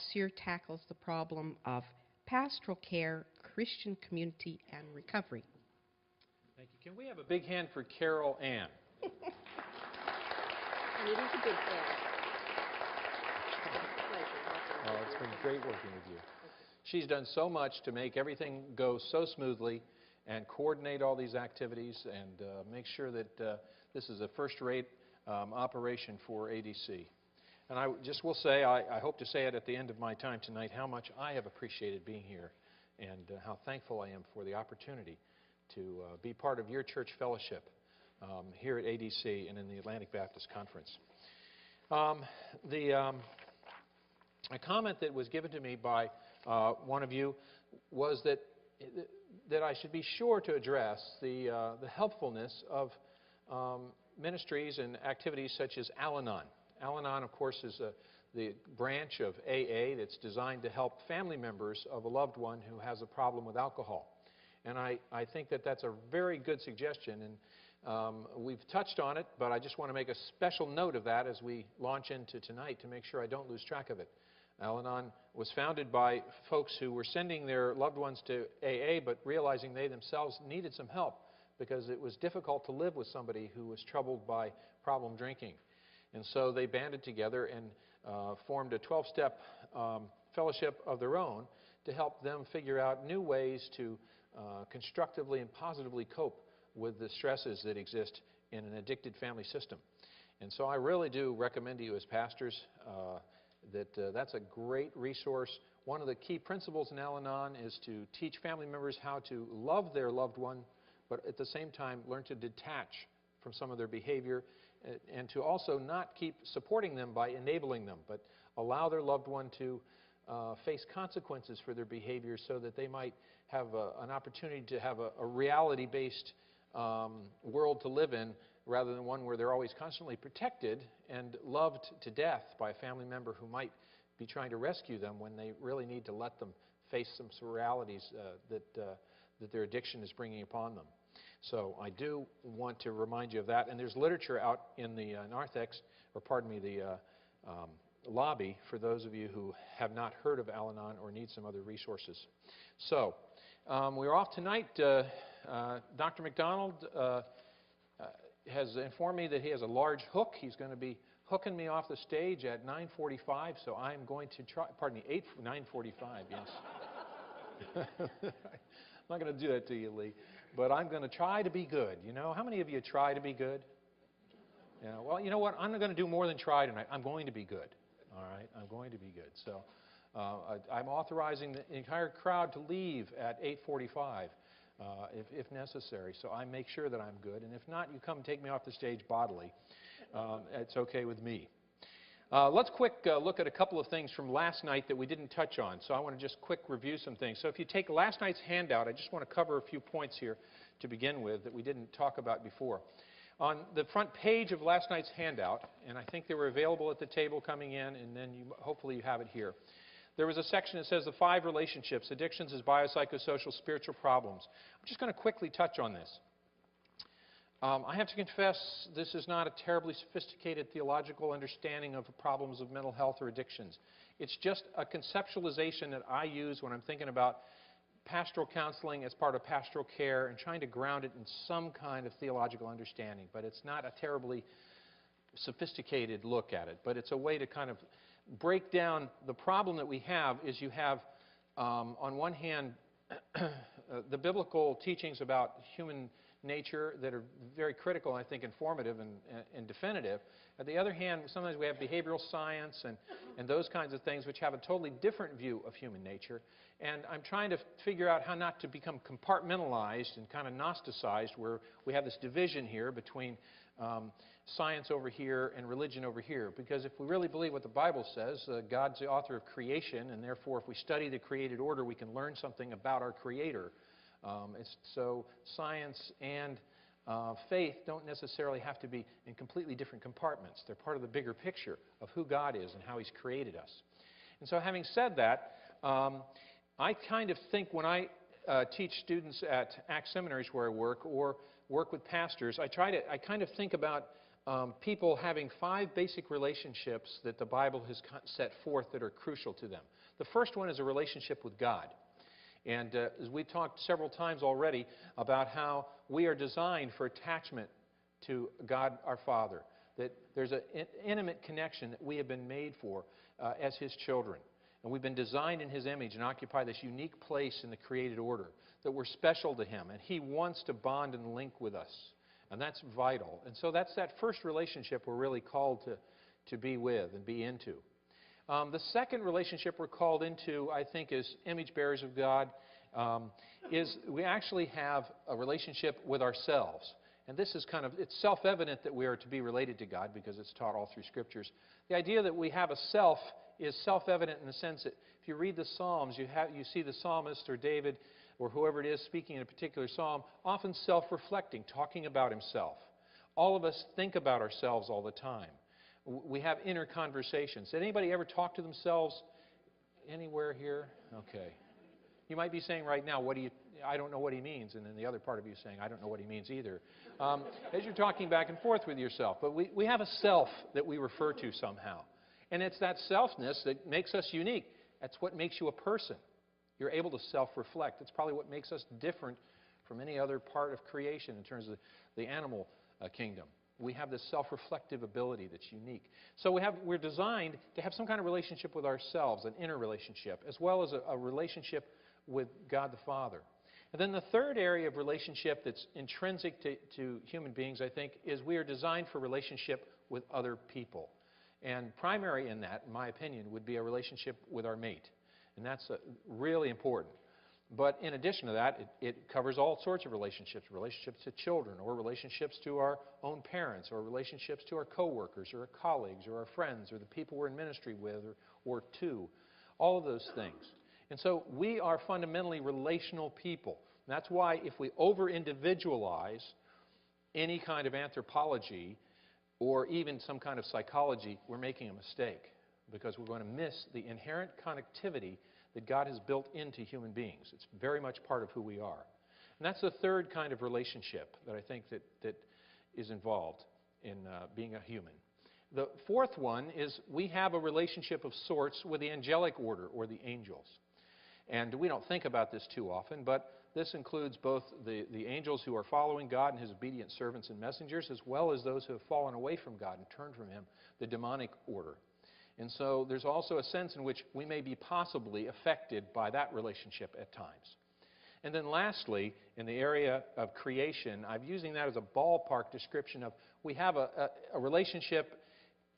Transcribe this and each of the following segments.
Auxier tackles the problem of pastoral care, Christian community, and recovery. Thank you. Can we have a big hand for Carol Ann? And it is a big hand. Oh, it's been great working with you. She's done so much to make everything go so smoothly and coordinate all these activities and make sure that this is a first-rate operation for ADC. And I just will say, I hope to say it at the end of my time tonight, how much I have appreciated being here and how thankful I am for the opportunity to be part of your church fellowship here at ADC and in the Atlantic Baptist Conference. A comment that was given to me by one of you was that I should be sure to address the helpfulness of ministries and activities such as Al-Anon. Al-Anon, of course, is the branch of AA that's designed to help family members of a loved one who has a problem with alcohol. And I think that that's a very good suggestion, and we've touched on it, but I just want to make a special note of that as we launch into tonight to make sure I don't lose track of it. Al-Anon was founded by folks who were sending their loved ones to AA, but realizing they themselves needed some help because it was difficult to live with somebody who was troubled by problem drinking. And so they banded together and formed a 12-step fellowship of their own to help them figure out new ways to constructively and positively cope with the stresses that exist in an addicted family system. And so I really do recommend to you as pastors that's a great resource. One of the key principles in Al-Anon is to teach family members how to love their loved one, but at the same time learn to detach from some of their behavior and to also not keep supporting them by enabling them, but allow their loved one to face consequences for their behavior so that they might have an opportunity to have a reality-based world to live in rather than one where they're always constantly protected and loved to death by a family member who might be trying to rescue them when they really need to let them face some realities that their addiction is bringing upon them. So I do want to remind you of that. And there's literature out in the narthex, or pardon me, the lobby for those of you who have not heard of Al-Anon or need some other resources. So we're off tonight. Dr. McDonald has informed me that he has a large hook. He's going to be hooking me off the stage at 9:45, so I'm going to try, pardon me, 9:45, yes. I'm not going to do that to you, Lee, but I'm going to try to be good. You know, how many of you try to be good? Yeah, well, you know what? I'm not going to do more than try tonight. I'm going to be good, all right? I'm going to be good. So I'm authorizing the entire crowd to leave at 8:45. If necessary, so I make sure that I'm good, and if not, you come take me off the stage bodily. It's okay with me. Let's quick look at a couple of things from last night that we didn't touch on, so I want to just quick review some things. So if you take last night's handout, I just want to cover a few points here to begin with that we didn't talk about before. On the front page of last night's handout, and I think they were available at the table coming in, and then hopefully you have it here. There was a section that says the 5 relationships, addictions as biopsychosocial spiritual problems. I'm just going to quickly touch on this. I have to confess this is not a terribly sophisticated theological understanding of problems of mental health or addictions. It's just a conceptualization that I use when I'm thinking about pastoral counseling as part of pastoral care and trying to ground it in some kind of theological understanding. But it's not a terribly sophisticated look at it. But it's a way to kind of break down the problem that we have is you have, on one hand, the biblical teachings about human nature that are very critical, I think, informative and definitive. On the other hand, sometimes we have behavioral science and those kinds of things which have a totally different view of human nature. And I'm trying to figure out how not to become compartmentalized and kind of Gnosticized, where we have this division here between science over here and religion over here. Because if we really believe what the Bible says, God's the author of creation, and therefore if we study the created order, we can learn something about our Creator. So science and faith don't necessarily have to be in completely different compartments. They're part of the bigger picture of who God is and how He's created us. And so having said that, I kind of think when I teach students at ACT seminaries where I work or work with pastors, I kind of think about people having 5 basic relationships that the Bible has set forth that are crucial to them. The first one is a relationship with God. And as we've talked several times already about how we are designed for attachment to God our Father, that there's an intimate connection that we have been made for as His children. And we've been designed in His image and occupy this unique place in the created order, that we're special to Him, and He wants to bond and link with us. And that's vital. And so that's that first relationship we're really called to be with and be into. The second relationship we're called into, I think, as image bearers of God, is we actually have a relationship with ourselves. And this is it's self-evident that we are to be related to God because it's taught all through Scriptures. The idea that we have a self is self-evident in the sense that if you read the Psalms, you see the psalmist or David or whoever it is speaking in a particular psalm, often self-reflecting, talking about himself. All of us think about ourselves all the time. We have inner conversations. Did anybody ever talk to themselves anywhere here? Okay. You might be saying right now, I don't know what he means. And then the other part of you is saying, I don't know what he means either. As you're talking back and forth with yourself. But we have a self that we refer to somehow. And it's that selfness that makes us unique. That's what makes you a person. You're able to self-reflect. It's probably what makes us different from any other part of creation in terms of the animal kingdom. We have this self-reflective ability that's unique. So we're designed to have some kind of relationship with ourselves, an inner relationship, as well as a relationship with God the Father. And then the third area of relationship that's intrinsic to human beings, I think, is we are designed for relationship with other people. And primary in that, in my opinion, would be a relationship with our mate. And that's really important. But in addition to that, it covers all sorts of relationships, relationships to children, or relationships to our own parents, or relationships to our coworkers, or our colleagues, or our friends, or the people we're in ministry with, or to. All of those things. And so we are fundamentally relational people. And that's why if we over-individualize any kind of anthropology, or even some kind of psychology, we're making a mistake. Because we're going to miss the inherent connectivity that God has built into human beings. It's very much part of who we are. And that's the third kind of relationship that I think that is involved in being a human. The fourth one is we have a relationship of sorts with the angelic order, or the angels. And we don't think about this too often, but this includes both the angels who are following God and His obedient servants and messengers, as well as those who have fallen away from God and turned from Him, the demonic order. And so there's also a sense in which we may be possibly affected by that relationship at times. And then lastly, in the area of creation, I'm using that as a ballpark description of we have a relationship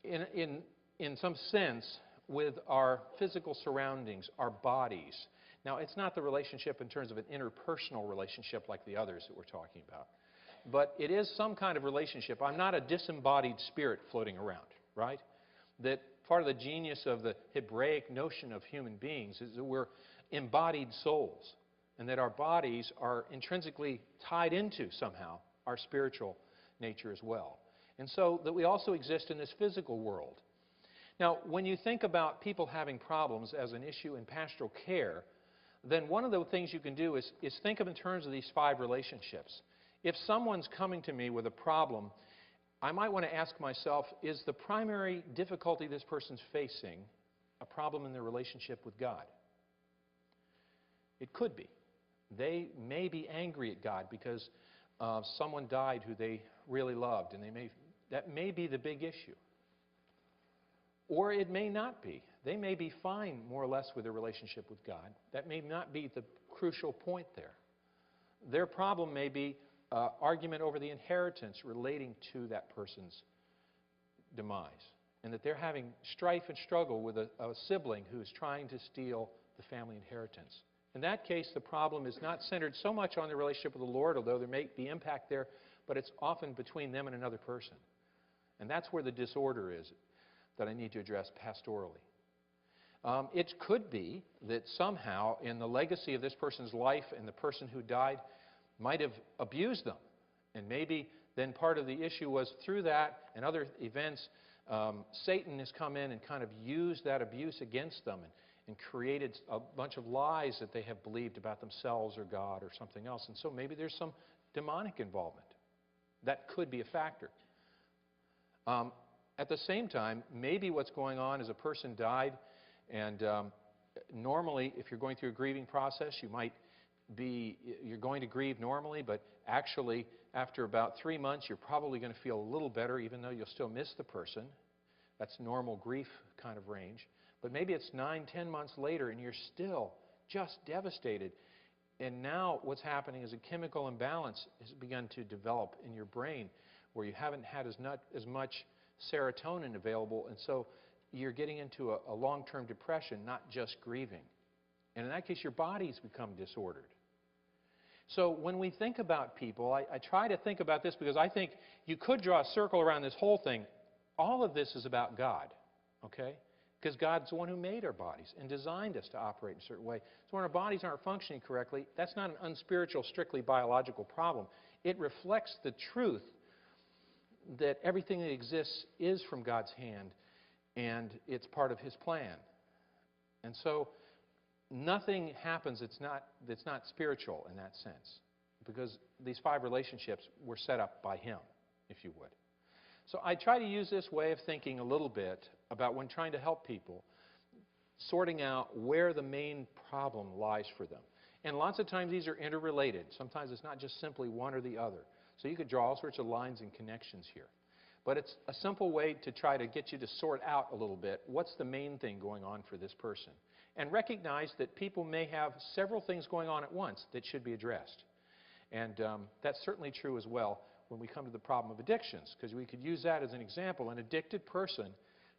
in some sense with our physical surroundings, our bodies. Now, it's not the relationship in terms of an interpersonal relationship like the others that we're talking about. But it is some kind of relationship. I'm not a disembodied spirit floating around, right? That part of the genius of the Hebraic notion of human beings is that we're embodied souls, and that our bodies are intrinsically tied into somehow our spiritual nature as well. And so that we also exist in this physical world. Now, when you think about people having problems as an issue in pastoral care, then one of the things you can do is think of in terms of these 5 relationships. If someone's coming to me with a problem, I might want to ask myself, is the primary difficulty this person's facing a problem in their relationship with God? It could be. They may be angry at God because someone died who they really loved, and that may be the big issue. Or it may not be. They may be fine, more or less, with their relationship with God. That may not be the crucial point there. Their problem may be argument over the inheritance relating to that person's demise, and that they're having strife and struggle with a sibling who's trying to steal the family inheritance. In that case, the problem is not centered so much on the relationship with the Lord, although there may be impact there, but it's often between them and another person. And that's where the disorder is that I need to address pastorally. It could be that somehow in the legacy of this person's life and the person who died might have abused them. And maybe then part of the issue was through that and other events, Satan has come in and kind of used that abuse against them and created a bunch of lies that they have believed about themselves or God or something else. And so maybe there's some demonic involvement. That could be a factor. At the same time, maybe what's going on is a person died, and normally, if you're going through a grieving process, you're going to grieve normally, but actually, after about 3 months, you're probably going to feel a little better, even though you'll still miss the person. That's normal grief kind of range. But maybe it's 9, 10 months later, and you're still just devastated. And now what's happening is a chemical imbalance has begun to develop in your brain, where you haven't had as much serotonin available, and so you're getting into a long-term depression, not just grieving. And in that case, your body's become disordered. So when we think about people, I try to think about this because I think you could draw a circle around this whole thing. All of this is about God, okay? Because God's the one who made our bodies and designed us to operate in a certain way. So when our bodies aren't functioning correctly, that's not an unspiritual, strictly biological problem. It reflects the truth that everything that exists is from God's hand, and it's part of His plan. And so nothing happens that's not spiritual in that sense, because these 5 relationships were set up by Him, if you would. So I try to use this way of thinking a little bit about when trying to help people, sorting out where the main problem lies for them. And lots of times these are interrelated. Sometimes it's not just simply one or the other. So you could draw all sorts of lines and connections here. But it's a simple way to try to get you to sort out a little bit what's the main thing going on for this person. And recognize that people may have several things going on at once that should be addressed. And that's certainly true as well when we come to the problem of addictions, because we could use that as an example. An addicted person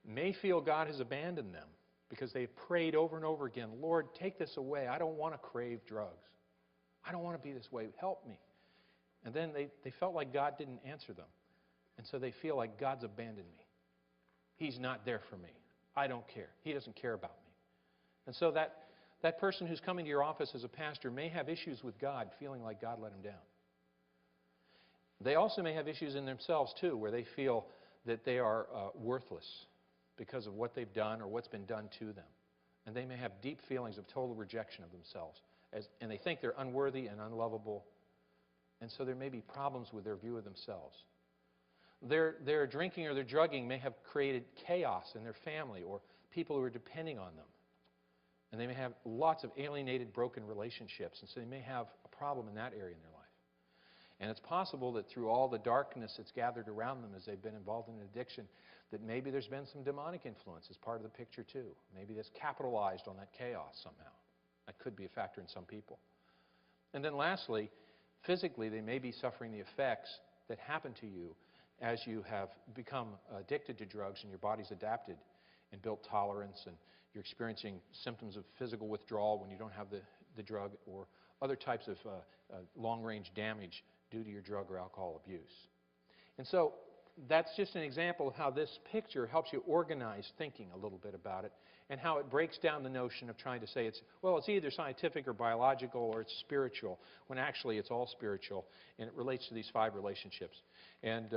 may feel God has abandoned them because they've prayed over and over again, Lord, take this away. I don't want to crave drugs. I don't want to be this way. Help me. And then they felt like God didn't answer them. And so they feel like God's abandoned me. He's not there for me. I don't care. He doesn't care about me. And so that person who's coming to your office as a pastor may have issues with God, feeling like God let him down. They also may have issues in themselves, too, where they feel that they are worthless because of what they've done or what's been done to them. And they may have deep feelings of total rejection of themselves. And they think they're unworthy and unlovable. And so there may be problems with their view of themselves. Their drinking or their drugging may have created chaos in their family or people who are depending on them. And they may have lots of alienated, broken relationships. And so they may have a problem in that area in their life. And it's possible that through all the darkness that's gathered around them as they've been involved in an addiction, that maybe there's been some demonic influence as part of the picture too. Maybe that's capitalized on that chaos somehow. That could be a factor in some people. And then lastly, physically they may be suffering the effects that happen to you as you have become addicted to drugs and your body's adapted and built tolerance, and you're experiencing symptoms of physical withdrawal when you don't have the drug, or other types of long-range damage due to your drug or alcohol abuse. And so that's just an example of how this picture helps you organize thinking a little bit about it, and how it breaks down the notion of trying to say it's either scientific or biological or it's spiritual, when actually it's all spiritual, and it relates to these 5 relationships. And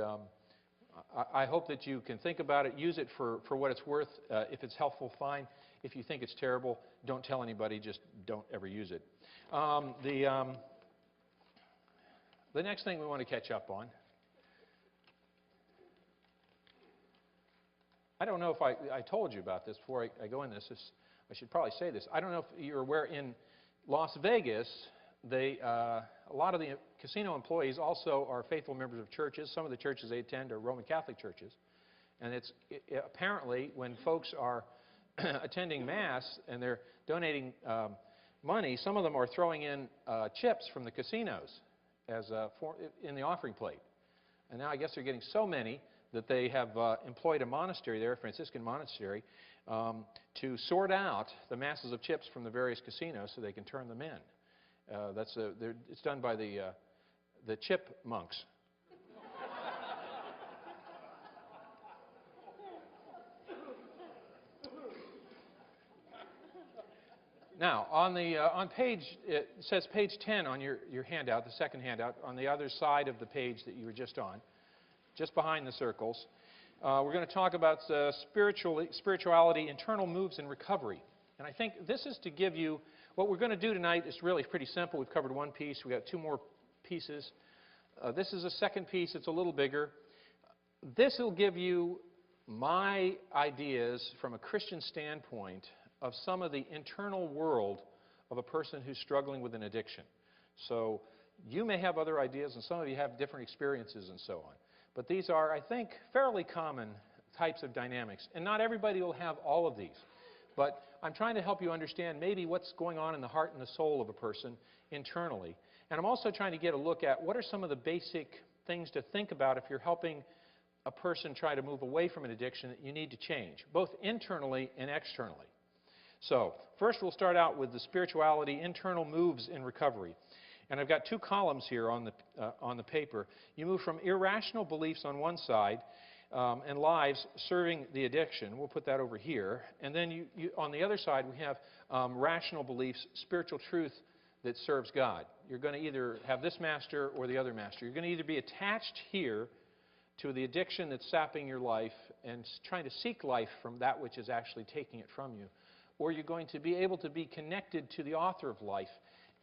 I hope that you can think about it, use it for what it's worth. If it's helpful, fine. If you think it's terrible, don't tell anybody, just don't ever use it. The next thing we want to catch up on, I don't know if I told you about this before I go in this. I should probably say this. I don't know if you're aware, in Las Vegas, a lot of the casino employees also are faithful members of churches. Some of the churches they attend are Roman Catholic churches. And apparently, when folks are attending Mass and they're donating money, some of them are throwing in chips from the casinos in the offering plate. And now I guess they're getting so many that they have employed a monastery there, a Franciscan monastery, to sort out the masses of chips from the various casinos so they can turn them in. It's done by the chip monks. Now, on page, it says page 10 on your handout, the second handout, on the other side of the page that you were just on, just behind the circles. We're going to talk about spirituality, internal moves, and recovery. And I think this is to give you, what we're going to do tonight is really pretty simple. We've covered one piece. We've got 2 more pieces. This is a second piece. It's a little bigger. this will give you my ideas from a Christian standpoint of some of the internal world of a person who's struggling with an addiction. So you may have other ideas, and some of you have different experiences and so on. But these are, I think, fairly common types of dynamics. And not everybody will have all of these. But I'm trying to help you understand maybe what's going on in the heart and the soul of a person internally. And I'm also trying to get a look at what are some of the basic things to think about if you're helping a person try to move away from an addiction that you need to change, both internally and externally. So first we'll start out with the spirituality, internal moves in recovery. And I've got two columns here on the paper. You move from irrational beliefs on one side and lives serving the addiction. We'll put that over here. And then on the other side we have rational beliefs, spiritual truth that serves God. You're going to either have this master or the other master. You're going to either be attached here to the addiction that's sapping your life and trying to seek life from that which is actually taking it from you, or you're going to be able to be connected to the author of life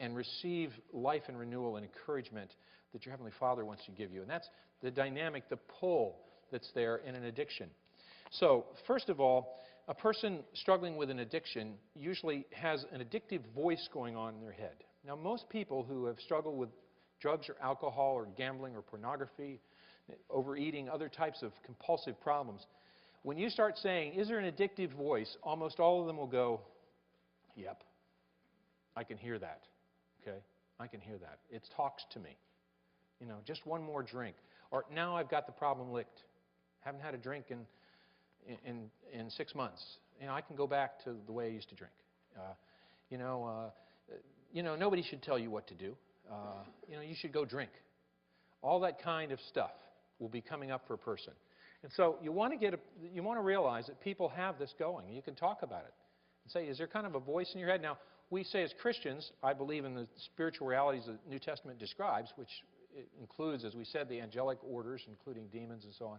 and receive life and renewal and encouragement that your Heavenly Father wants to give you. And that's the dynamic, the pull that's there in an addiction. So, first of all, a person struggling with an addiction usually has an addictive voice going on in their head. Now, most people who have struggled with drugs or alcohol or gambling or pornography, overeating, other types of compulsive problems, when you start saying, is there an addictive voice, almost all of them will go, yep, I can hear that. Okay, I can hear that. It talks to me. You know, just one more drink. Or now I've got the problem licked. Haven't had a drink in 6 months. You know, I can go back to the way I used to drink. Nobody should tell you what to do. You should go drink. All that kind of stuff will be coming up for a person. And so you want to realize that people have this going. You can talk about it and say, is there kind of a voice in your head? Now, we say as Christians, I believe in the spiritual realities the New Testament describes, which includes, as we said, the angelic orders, including demons and so on.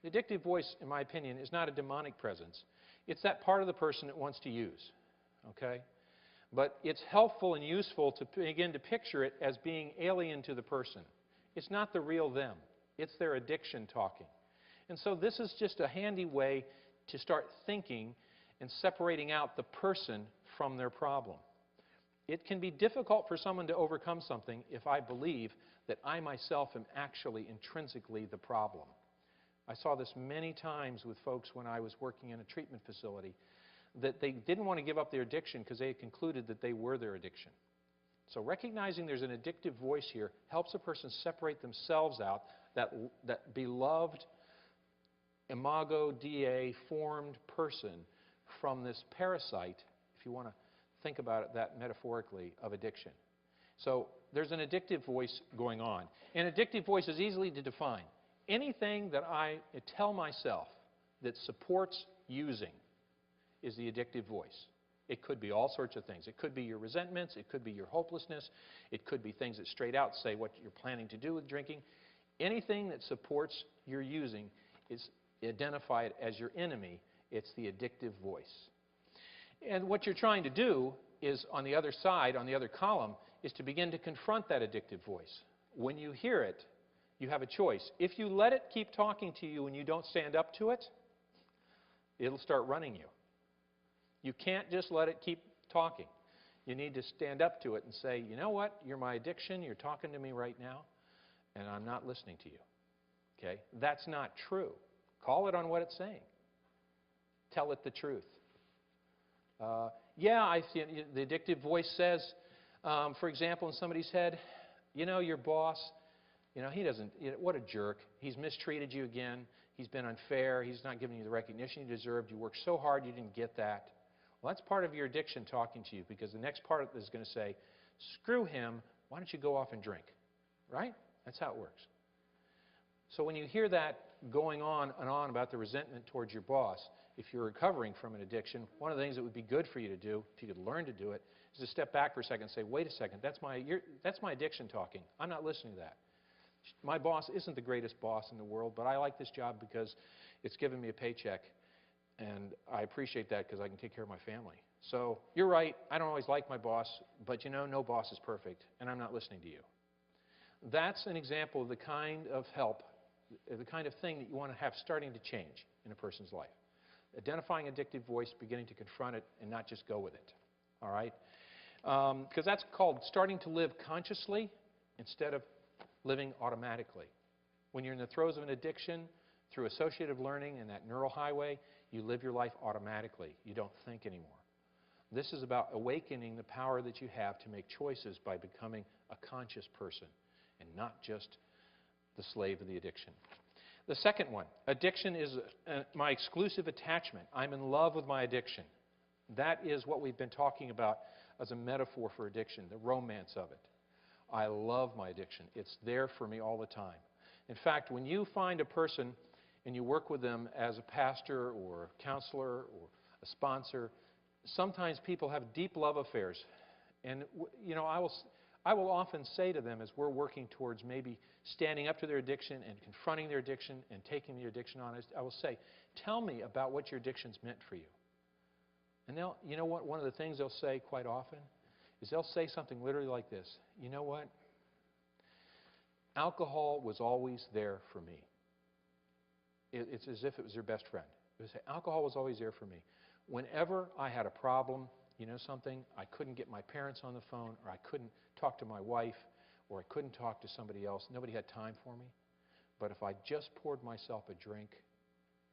The addictive voice, in my opinion, is not a demonic presence. It's that part of the person that wants to use. Okay? But it's helpful and useful to begin to picture it as being alien to the person. It's not the real them. It's their addiction talking. And so this is just a handy way to start thinking and separating out the person from their problem. It can be difficult for someone to overcome something if I believe that I myself am actually intrinsically the problem. I saw this many times with folks when I was working in a treatment facility, that they didn't want to give up their addiction because they had concluded that they were their addiction. So recognizing there's an addictive voice here helps a person separate themselves out, that beloved, imago Dei formed person, from this parasite, if you want to think about it that metaphorically, of addiction. So there's an addictive voice going on. An addictive voice is easily to define. Anything that I tell myself that supports using is the addictive voice. It could be all sorts of things. It could be your resentments. It could be your hopelessness. It could be things that straight out say what you're planning to do with drinking. Anything that supports your using is identified as your enemy. It's the addictive voice. And what you're trying to do is, on the other side, on the other column, is to begin to confront that addictive voice. When you hear it, you have a choice. If you let it keep talking to you and you don't stand up to it, it'll start running you. You can't just let it keep talking. You need to stand up to it and say, you know what, you're my addiction, you're talking to me right now, and I'm not listening to you. Okay? That's not true. Call it on what it's saying. Tell it the truth. I see the addictive voice says, for example, in somebody's head, you know, your boss, he doesn't, what a jerk. He's mistreated you again. He's been unfair. He's not giving you the recognition you deserved. You worked so hard, you didn't get that. Well, that's part of your addiction talking to you, because the next part is going to say, screw him, why don't you go off and drink? Right? That's how it works. So when you hear that going on and on about the resentment towards your boss, if you're recovering from an addiction, one of the things that would be good for you to do, if you could learn to do it, is to step back for a second and say, wait a second, that's my addiction talking. I'm not listening to that. My boss isn't the greatest boss in the world, but I like this job because it's given me a paycheck, and I appreciate that because I can take care of my family. So you're right, I don't always like my boss, but no boss is perfect, and I'm not listening to you. That's an example of the kind of help the kind of thing that you want to have starting to change in a person's life. Identifying addictive voice, beginning to confront it, and not just go with it. All right? Because that's called starting to live consciously instead of living automatically. When you're in the throes of an addiction, through associative learning and that neural highway, you live your life automatically. You don't think anymore. This is about awakening the power that you have to make choices by becoming a conscious person and not just the slave of the addiction. The second one, addiction is my exclusive attachment. I'm in love with my addiction. That is what we've been talking about as a metaphor for addiction, the romance of it. I love my addiction. It's there for me all the time. In fact, when you find a person and you work with them as a pastor or a counselor or a sponsor, sometimes people have deep love affairs. And, you know, I will often say to them as we're working towards maybe standing up to their addiction and confronting their addiction and taking their addiction on, I will say, tell me about what your addiction's meant for you. And they'll, you know what, one of the things they'll say quite often is they'll say something literally like this. You know what? Alcohol was always there for me. It's as if it was their best friend. They say, alcohol was always there for me. Whenever I had a problem, you know something, I couldn't get my parents on the phone, or I couldn't talk to my wife, or I couldn't talk to somebody else. Nobody had time for me. But if I just poured myself a drink,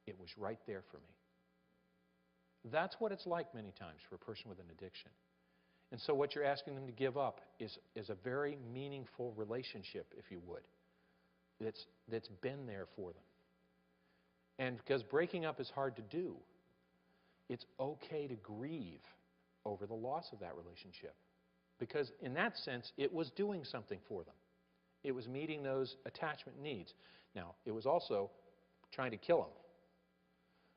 it was right there for me. That's what it's like many times for a person with an addiction. And so what you're asking them to give up is a very meaningful relationship, if you would, that's been there for them. And because breaking up is hard to do, it's okay to grieve over the loss of that relationship. Because in that sense, it was doing something for them. It was meeting those attachment needs. Now, it was also trying to kill them,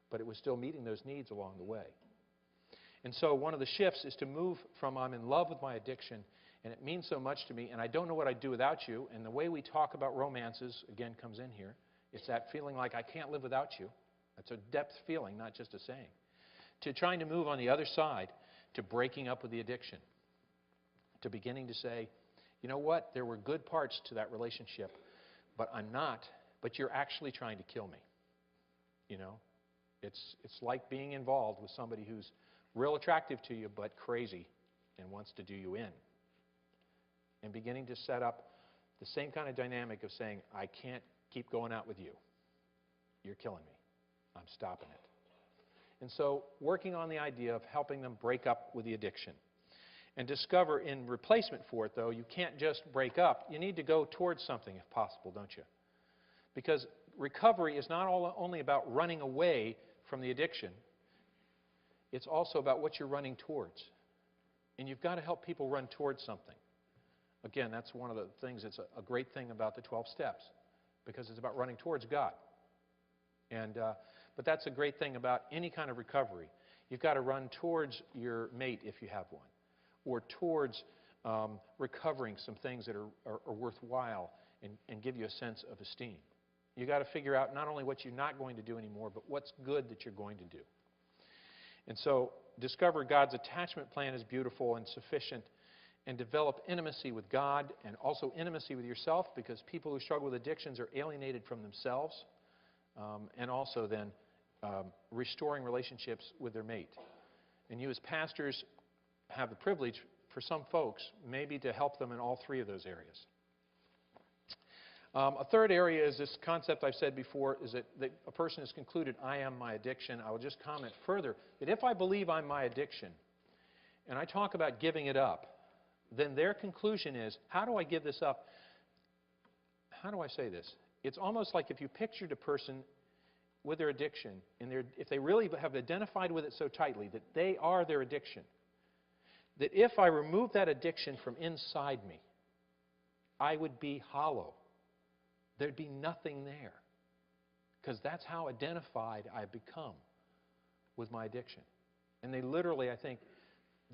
but it was still meeting those needs along the way. And so one of the shifts is to move from I'm in love with my addiction, and it means so much to me, and I don't know what I'd do without you. And the way we talk about romances, again, comes in here. It's that feeling like I can't live without you. That's a depth feeling, not just a saying. To trying to move on the other side, to breaking up with the addiction. To beginning to say, you know what, there were good parts to that relationship, but you're actually trying to kill me. You know, it's like being involved with somebody who's real attractive to you, but crazy and wants to do you in. And beginning to set up the same kind of dynamic of saying, I can't keep going out with you. You're killing me. I'm stopping it. And so working on the idea of helping them break up with the addiction. And discover in replacement for it, though, you can't just break up. You need to go towards something if possible, don't you? Because recovery is not only about running away from the addiction. It's also about what you're running towards. And you've got to help people run towards something. Again, that's one of the things that's a great thing about the 12 steps, because it's about running towards God. But that's a great thing about any kind of recovery. You've got to run towards your mate if you have one, or towards recovering some things that are worthwhile and give you a sense of esteem. You've got to figure out not only what you're not going to do anymore, but what's good that you're going to do. And so discover God's attachment plan is beautiful and sufficient, and develop intimacy with God and also intimacy with yourself, because people who struggle with addictions are alienated from themselves, and also then restoring relationships with their mate. And you as pastors have the privilege, for some folks, maybe to help them in all three of those areas. A third area is this concept I've said before, is that a person has concluded, I am my addiction. I will just comment further that if I believe I'm my addiction, and I talk about giving it up, then their conclusion is, how do I give this up? How do I say this? It's almost like if you pictured a person with their addiction, and if they really have identified with it so tightly that they are their addiction, that if I remove that addiction from inside me, I would be hollow. There'd be nothing there. Because that's how identified I've become with my addiction. And they literally, I think,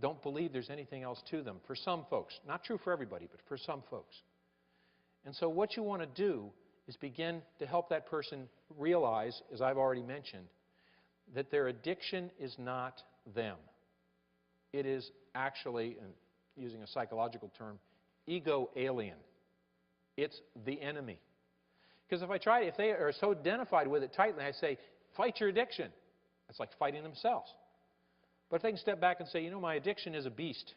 don't believe there's anything else to them. For some folks. Not true for everybody, but for some folks. And so what you want to do is begin to help that person realize, as I've already mentioned, that their addiction is not them. It is actually, and using a psychological term, ego alien. It's the enemy. Because if they are so identified with it tightly, I say, fight your addiction. It's like fighting themselves. But if they can step back and say, my addiction is a beast,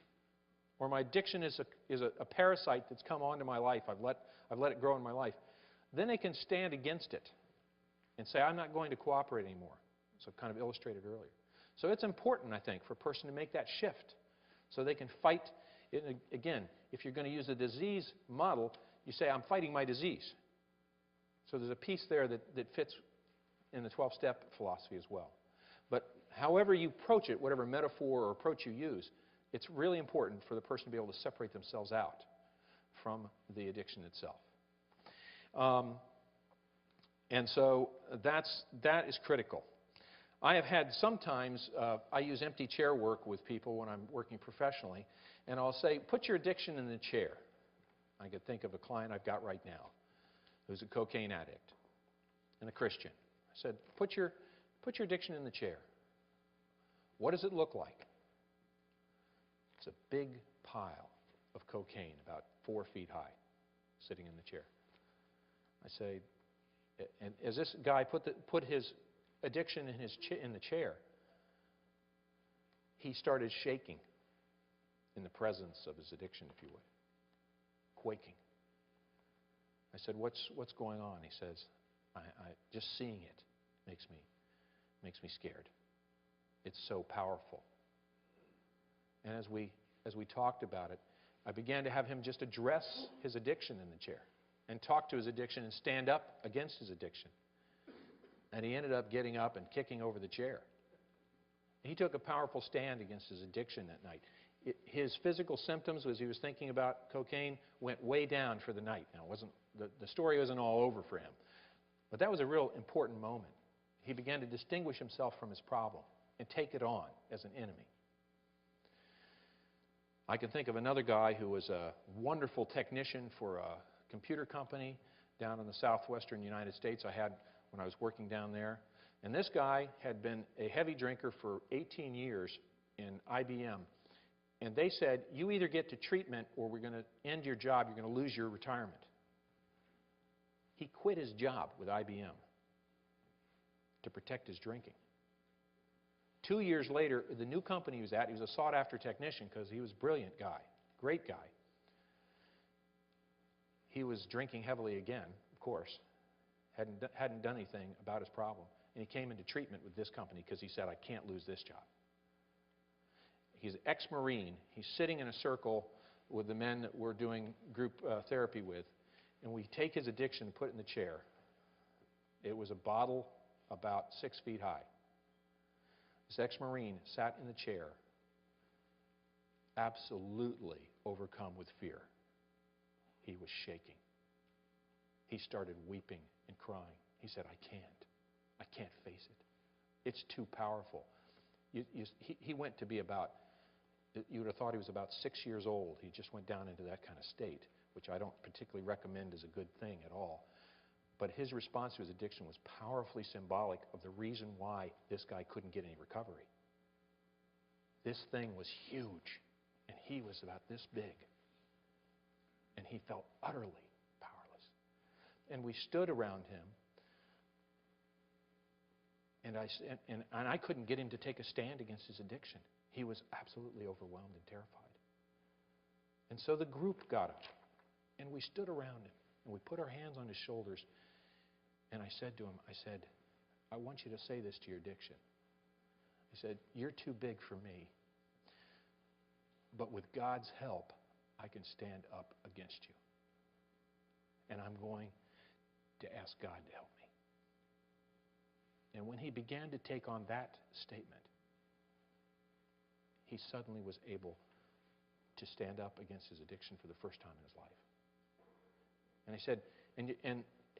or my addiction is a parasite that's come onto my life, I've let it grow in my life, then they can stand against it and say, I'm not going to cooperate anymore. So kind of illustrated earlier. So it's important, I think, for a person to make that shift so they can fight. Again, if you're going to use a disease model, you say, I'm fighting my disease. So there's a piece there that fits in the 12-step philosophy as well. But however you approach it, whatever metaphor or approach you use, it's really important for the person to be able to separate themselves out from the addiction itself. And so that is critical. I have had sometimes, I use empty chair work with people when I'm working professionally, and I'll say, put your addiction in the chair. I could think of a client I've got right now who's a cocaine addict and a Christian. I said, put your addiction in the chair. What does it look like? It's a big pile of cocaine, about 4 feet high, sitting in the chair. I say, and as this guy put his addiction in the chair, he started shaking in the presence of his addiction, if you would, quaking. I said, what's going on? He says, I just seeing it makes me scared. It's so powerful. And as we talked about it, I began to have him just address his addiction in the chair and talk to his addiction and stand up against his addiction. And he ended up getting up and kicking over the chair. He took a powerful stand against his addiction that night. His physical symptoms, as he was thinking about cocaine, went way down for the night. Now, the story wasn't all over for him. But that was a real important moment. He began to distinguish himself from his problem and take it on as an enemy. I can think of another guy who was a wonderful technician for a computer company down in the southwestern United States. I had when I was working down there. And this guy had been a heavy drinker for 18 years in IBM. And they said, you either get to treatment or we're going to end your job. You're going to lose your retirement. He quit his job with IBM to protect his drinking. 2 years later, the new company he was at, he was a sought-after technician because he was a brilliant guy, great guy. He was drinking heavily again, of course, hadn't done anything about his problem. And he came into treatment with this company because he said, I can't lose this job. He's an ex-Marine. He's sitting in a circle with the men that we're doing group therapy with, and we take his addiction and put it in the chair. It was a bottle about 6 feet high. This ex-Marine sat in the chair, absolutely overcome with fear. He was shaking. He started weeping and crying. He said, I can't face it. It's too powerful. He went to be about, you would have thought he was about 6 years old. He just went down into that kind of state, which I don't particularly recommend as a good thing at all. But his response to his addiction was powerfully symbolic of the reason why this guy couldn't get any recovery. This thing was huge, and he was about this big. And he felt utterly powerless. And we stood around him, and I couldn't get him to take a stand against his addiction. He was absolutely overwhelmed and terrified. And so the group got up, and we stood around him, and we put our hands on his shoulders, and I said to him, I want you to say this to your addiction. I said, you're too big for me, but with God's help, I can stand up against you. And I'm going to ask God to help me. And when he began to take on that statement, he suddenly was able to stand up against his addiction for the first time in his life. And I said,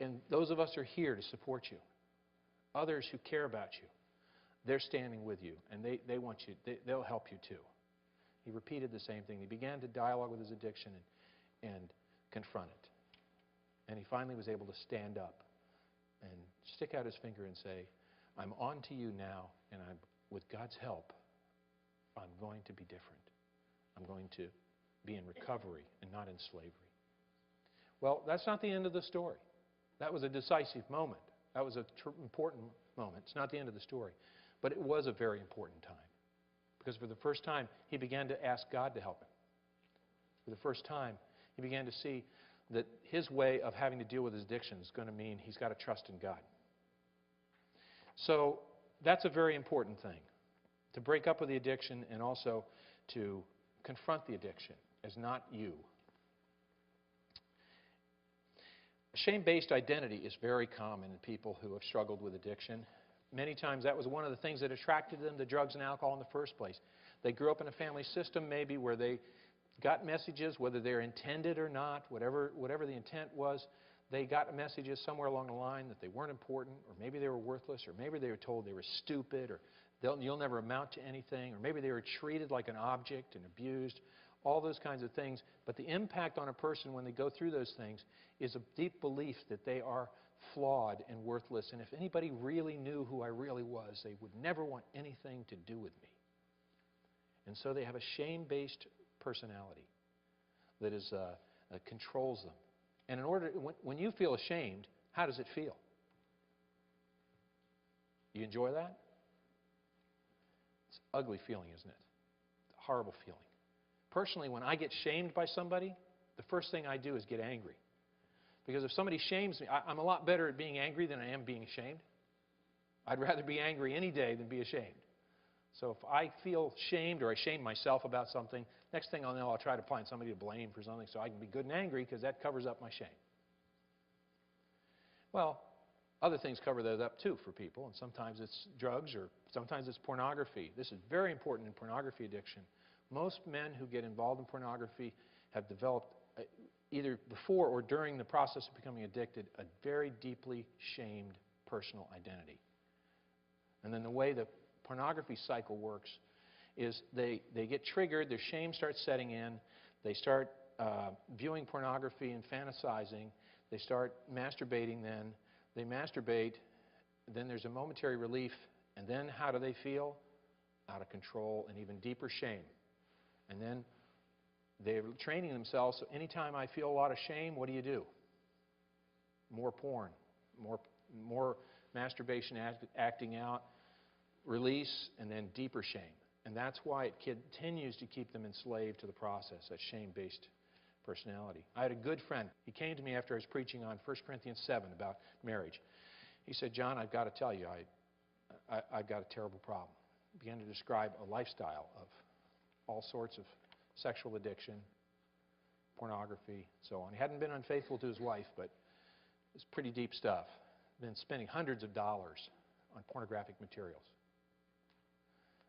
and those of us are here to support you. Others who care about you, they're standing with you, and they want you, they'll help you too. He repeated the same thing. He began to dialogue with his addiction and confront it. And he finally was able to stand up and stick out his finger and say, I'm on to you now, and with God's help, I'm going to be different. I'm going to be in recovery and not in slavery. Well, that's not the end of the story. That was a decisive moment. That was an important moment. It's not the end of the story. But it was a very important time. Because for the first time, he began to ask God to help him. For the first time, he began to see that his way of having to deal with his addiction is going to mean he's got to trust in God. So that's a very important thing, to break up with the addiction and also to confront the addiction as not you. Shame-based identity is very common in people who have struggled with addiction. Many times that was one of the things that attracted them to drugs and alcohol in the first place. They grew up in a family system maybe where they got messages, whether they're intended or not, whatever the intent was, they got messages somewhere along the line that they weren't important, or maybe they were worthless, or maybe they were told they were stupid, or you'll never amount to anything, or maybe they were treated like an object and abused, all those kinds of things. But the impact on a person when they go through those things is a deep belief that they are flawed and worthless, and if anybody really knew who I really was, they would never want anything to do with me. And so they have a shame-based personality that is controls them. And in order, when you feel ashamed, how does it feel? You enjoy that? It's an ugly feeling, isn't it? It's a horrible feeling. Personally, when I get shamed by somebody, the first thing I do is get angry. Because if somebody shames me, I'm a lot better at being angry than I am being ashamed. I'd rather be angry any day than be ashamed. So if I feel shamed or I shame myself about something, next thing I'll know, I'll try to find somebody to blame for something so I can be good and angry because that covers up my shame. Well, other things cover that up too for people, and sometimes it's drugs or sometimes it's pornography. This is very important in pornography addiction. Most men who get involved in pornography have developed, either before or during the process of becoming addicted, a very deeply shamed personal identity. And then the way the pornography cycle works is they get triggered, their shame starts setting in, they start viewing pornography and fantasizing, they start masturbating then, they masturbate, then there's a momentary relief, and then how do they feel? Out of control and even deeper shame. And then they're training themselves, so anytime I feel a lot of shame, what do? More porn, more masturbation, acting out, release, and then deeper shame. And that's why it continues to keep them enslaved to the process, that shame-based personality. I had a good friend. He came to me after I was preaching on 1 Corinthians 7 about marriage. He said, "John, I've got to tell you, I've got a terrible problem." He began to describe a lifestyle of all sorts of sexual addiction, pornography, so on. He hadn't been unfaithful to his wife, but it was pretty deep stuff. Been spending hundreds of dollars on pornographic materials.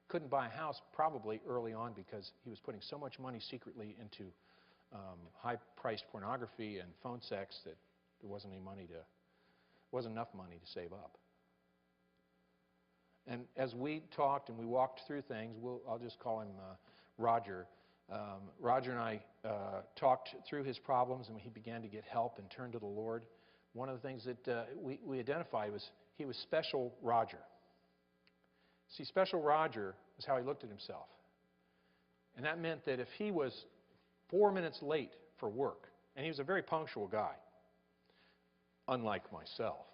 Couldn't buy a house probably early on because he was putting so much money secretly into high-priced pornography and phone sex that there wasn't enough money to save up. And as we talked and we walked through things, I'll just call him Roger. Roger and I talked through his problems, and he began to get help and turn to the Lord. One of the things that we identified was he was Special Roger. See, Special Roger was how he looked at himself. And that meant that if he was 4 minutes late for work, and he was a very punctual guy, unlike myself,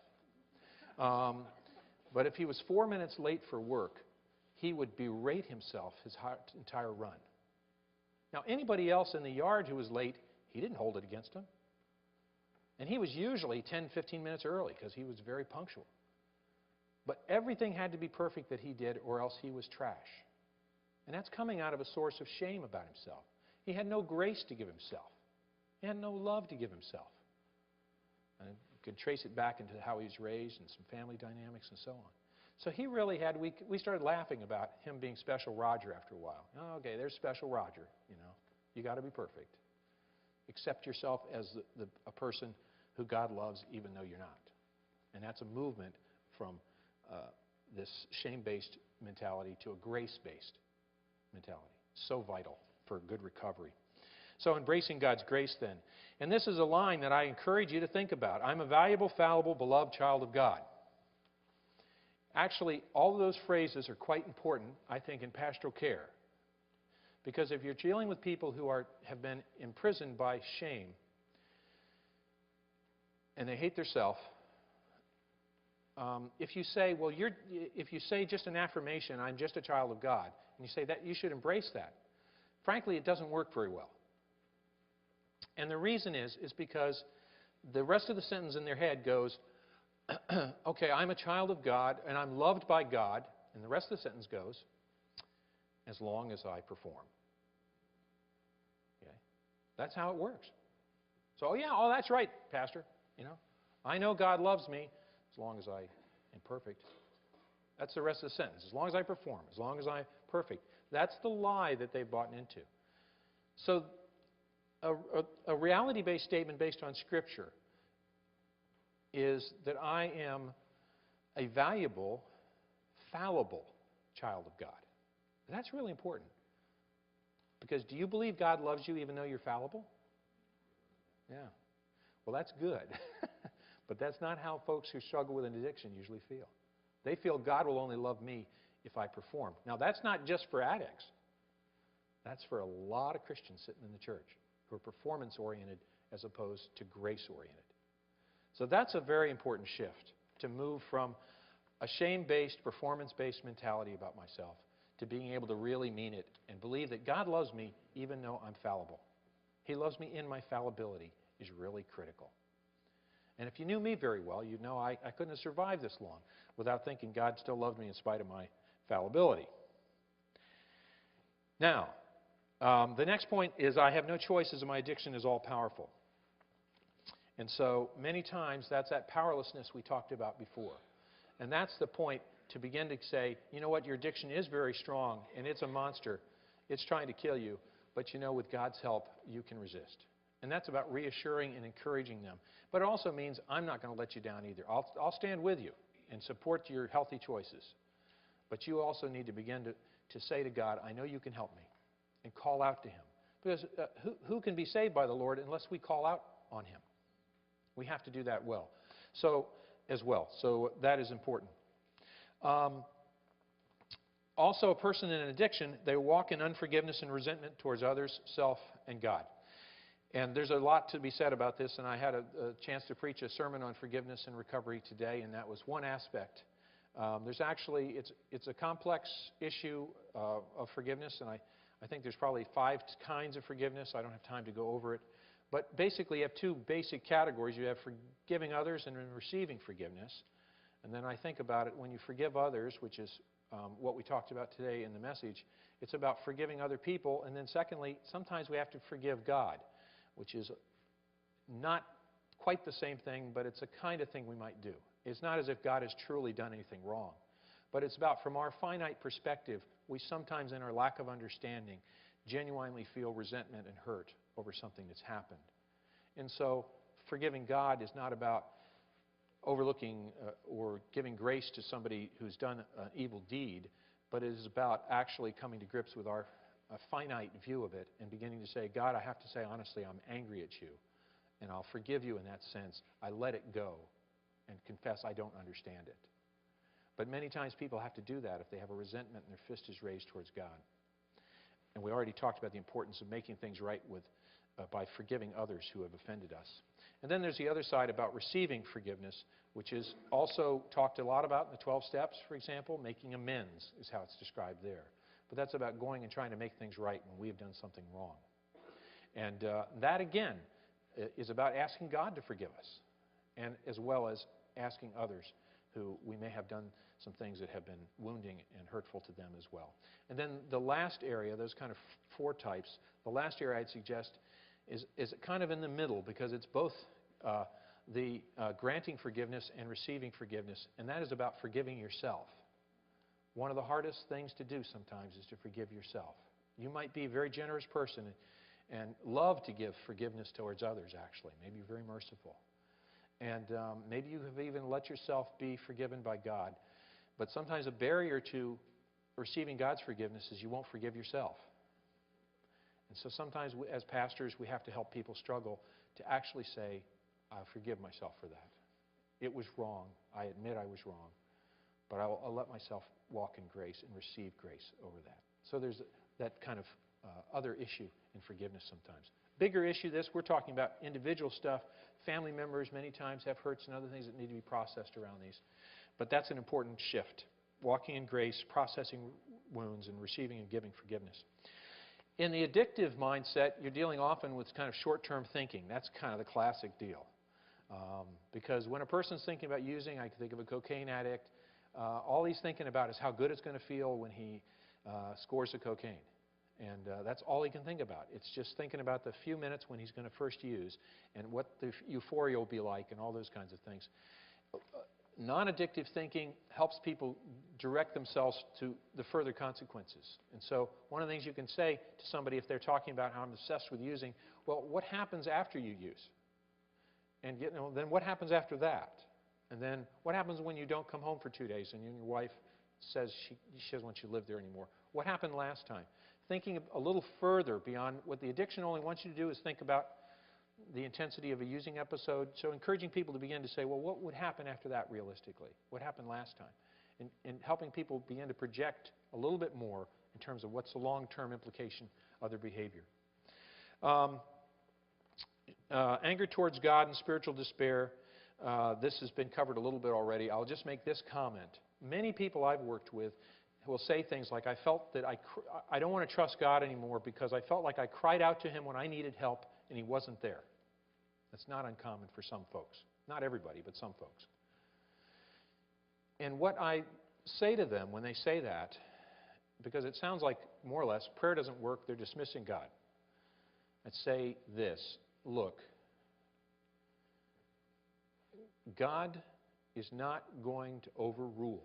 but if he was 4 minutes late for work, he would berate himself his entire run. Now, anybody else in the yard who was late, he didn't hold it against him. And he was usually 10, 15 minutes early because he was very punctual. But everything had to be perfect that he did, or else he was trash. And that's coming out of a source of shame about himself. He had no grace to give himself. He had no love to give himself. And you could trace it back into how he was raised and some family dynamics and so on. So he really had, we started laughing about him being Special Roger after a while. Oh, okay, there's Special Roger, you know. You got to be perfect. Accept yourself as a person who God loves even though you're not. And that's a movement from this shame-based mentality to a grace-based mentality. So vital for good recovery. So embracing God's grace then. And this is a line that I encourage you to think about. I'm a valuable, fallible, beloved child of God. Actually, all of those phrases are quite important, I think, in pastoral care. Because if you're dealing with people who have been imprisoned by shame, and they hate their self, if you say, well, if you say just an affirmation, I'm just a child of God, and you say that, you should embrace that. Frankly, it doesn't work very well. And the reason is because the rest of the sentence in their head goes, okay, I'm a child of God, and I'm loved by God, and the rest of the sentence goes, as long as I perform. Okay? That's how it works. So, yeah, oh, that's right, Pastor. I know God loves me as long as I am perfect. That's the rest of the sentence. As long as I perform, as long as I'm perfect. That's the lie that they've bought into. So a reality-based statement based on Scripture is that I am a valuable, fallible child of God. And that's really important. Because do you believe God loves you even though you're fallible? Yeah. Well, that's good. But that's not how folks who struggle with an addiction usually feel. They feel God will only love me if I perform. Now, that's not just for addicts. That's for a lot of Christians sitting in the church who are performance-oriented as opposed to grace-oriented. So that's a very important shift, to move from a shame-based, performance-based mentality about myself to being able to really mean it and believe that God loves me even though I'm fallible. He loves me in my fallibility is really critical. And if you knew me very well, you'd know I couldn't have survived this long without thinking God still loved me in spite of my fallibility. Now, the next point is I have no choices and my addiction is all-powerful. And so many times that's that powerlessness we talked about before. And that's the point to begin to say, you know what, your addiction is very strong and it's a monster. It's trying to kill you. But with God's help, you can resist. And that's about reassuring and encouraging them. But it also means I'm not going to let you down either. I'll stand with you and support your healthy choices. But you also need to begin to say to God, I know you can help me, and call out to Him. Because who can be saved by the Lord unless we call out on Him? We have to do that as well. So that is important. Also, a person in an addiction, they walk in unforgiveness and resentment towards others, self, and God. And there's a lot to be said about this, and I had a chance to preach a sermon on forgiveness and recovery today, and that was one aspect. There's actually, it's a complex issue of forgiveness, and I think there's probably 5 kinds of forgiveness. I don't have time to go over it. But basically, you have 2 basic categories. You have forgiving others and receiving forgiveness. And then I think about it, when you forgive others, which is what we talked about today in the message, it's about forgiving other people. And then secondly, sometimes we have to forgive God, which is not quite the same thing, but it's a kind of thing we might do. It's not as if God has truly done anything wrong. But it's about, from our finite perspective, we sometimes, in our lack of understanding, genuinely feel resentment and hurt over something that's happened. And so forgiving God is not about overlooking or giving grace to somebody who's done an evil deed, but it is about actually coming to grips with our finite view of it and beginning to say, God, I have to say honestly, I'm angry at you, and I'll forgive you in that sense. I let it go and confess I don't understand it. But many times people have to do that if they have a resentment and their fist is raised towards God. And we already talked about the importance of making things right by forgiving others who have offended us. And then there's the other side about receiving forgiveness, which is also talked a lot about in the 12 steps, for example. Making amends is how it's described there. But that's about going and trying to make things right when we have done something wrong. And that, again, is about asking God to forgive us, and as well as asking others who we may have done some things that have been wounding and hurtful to them as well. And then the last area, those kind of 4 types, the last area I'd suggest is kind of in the middle, because it's both the granting forgiveness and receiving forgiveness, and that is about forgiving yourself. One of the hardest things to do sometimes is to forgive yourself. You might be a very generous person and love to give forgiveness towards others, actually. Maybe you're very merciful. And maybe you have even let yourself be forgiven by God. But sometimes a barrier to receiving God's forgiveness is you won't forgive yourself. And so sometimes as pastors, we have to help people struggle to actually say, I forgive myself for that. It was wrong. I admit I was wrong. But I'll let myself walk in grace and receive grace over that. So there's that kind of other issue in forgiveness sometimes. Bigger issue this, we're talking about individual stuff. Family members many times have hurts and other things that need to be processed around these. But that's an important shift. Walking in grace, processing wounds, and receiving and giving forgiveness. In the addictive mindset, you're dealing often with kind of short-term thinking. That's kind of the classic deal. Because when a person's thinking about using, I can think of a cocaine addict, all he's thinking about is how good it's going to feel when he scores the cocaine. And that's all he can think about. It's just thinking about the few minutes when he's going to first use and what the euphoria will be like and all those kinds of things. Non-addictive thinking helps people direct themselves to the further consequences. And so one of the things you can say to somebody if they're talking about how I'm obsessed with using, well, what happens after you use? And then what happens after that? And then what happens when you don't come home for 2 days and your wife says she doesn't want you to live there anymore? What happened last time? Thinking a little further beyond what the addiction only wants you to do is think about the intensity of a using episode. So encouraging people to begin to say, well, what would happen after that realistically? What happened last time? And helping people begin to project a little bit more in terms of what's the long-term implication of their behavior. Anger towards God and spiritual despair. This has been covered a little bit already. I'll just make this comment. Many people I've worked with will say things like, I felt that I don't want to trust God anymore because I felt like I cried out to Him when I needed help and He wasn't there. That's not uncommon for some folks. Not everybody, but some folks. And what I say to them when they say that, because it sounds like more or less prayer doesn't work, they're dismissing God. I'd say this, look, God is not going to overrule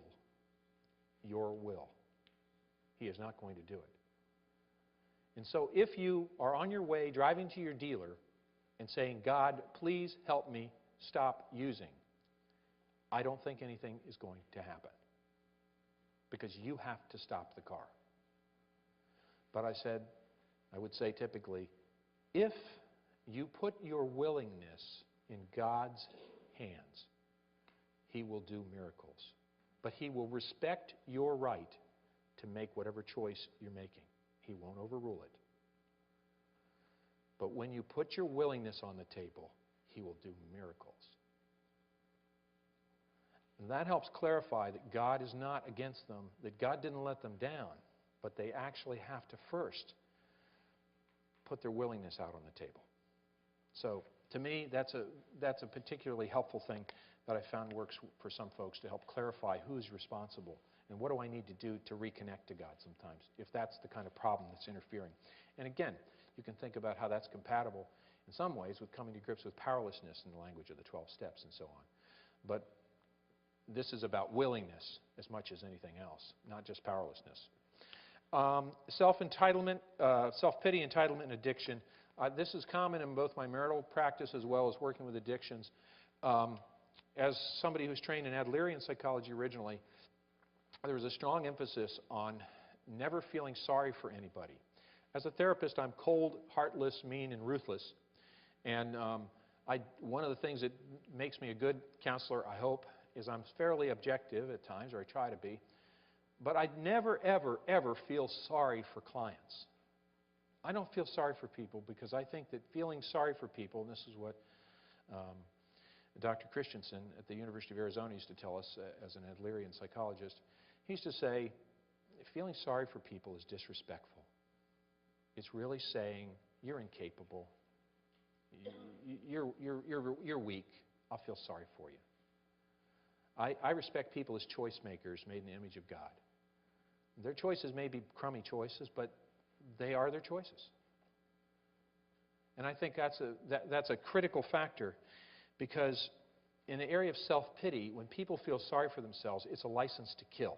your will. He is not going to do it. And so if you are on your way driving to your dealer and saying, God, please help me stop using, I don't think anything is going to happen because you have to stop the car. But I would say typically, if you put your willingness in God's hands, He will do miracles. But He will respect your right to make whatever choice you're making. He won't overrule it. But when you put your willingness on the table, He will do miracles. And that helps clarify that God is not against them, that God didn't let them down, but they actually have to first put their willingness out on the table. So, to me, that's a particularly helpful thing that I found works for some folks to help clarify who's responsible and what do I need to do to reconnect to God sometimes, if that's the kind of problem that's interfering. And again, you can think about how that's compatible in some ways with coming to grips with powerlessness in the language of the 12 steps and so on. But this is about willingness as much as anything else, not just powerlessness. Self-entitlement, self-pity, entitlement, and addiction. This is common in both my marital practice as well as working with addictions. As somebody who's trained in Adlerian psychology originally, there was a strong emphasis on never feeling sorry for anybody. As a therapist, I'm cold, heartless, mean, and ruthless. And one of the things that makes me a good counselor, I hope, is I'm fairly objective at times, or I try to be. But I never, ever, ever feel sorry for clients. I don't feel sorry for people because I think that feeling sorry for people, and this is what Dr. Christensen at the University of Arizona used to tell us as an Adlerian psychologist, he used to say, feeling sorry for people is disrespectful. It's really saying, you're incapable, you're weak, I'll feel sorry for you. I respect people as choice makers made in the image of God. Their choices may be crummy choices, but they are their choices. And I think that's a critical factor because in the area of self-pity, when people feel sorry for themselves, it's a license to kill.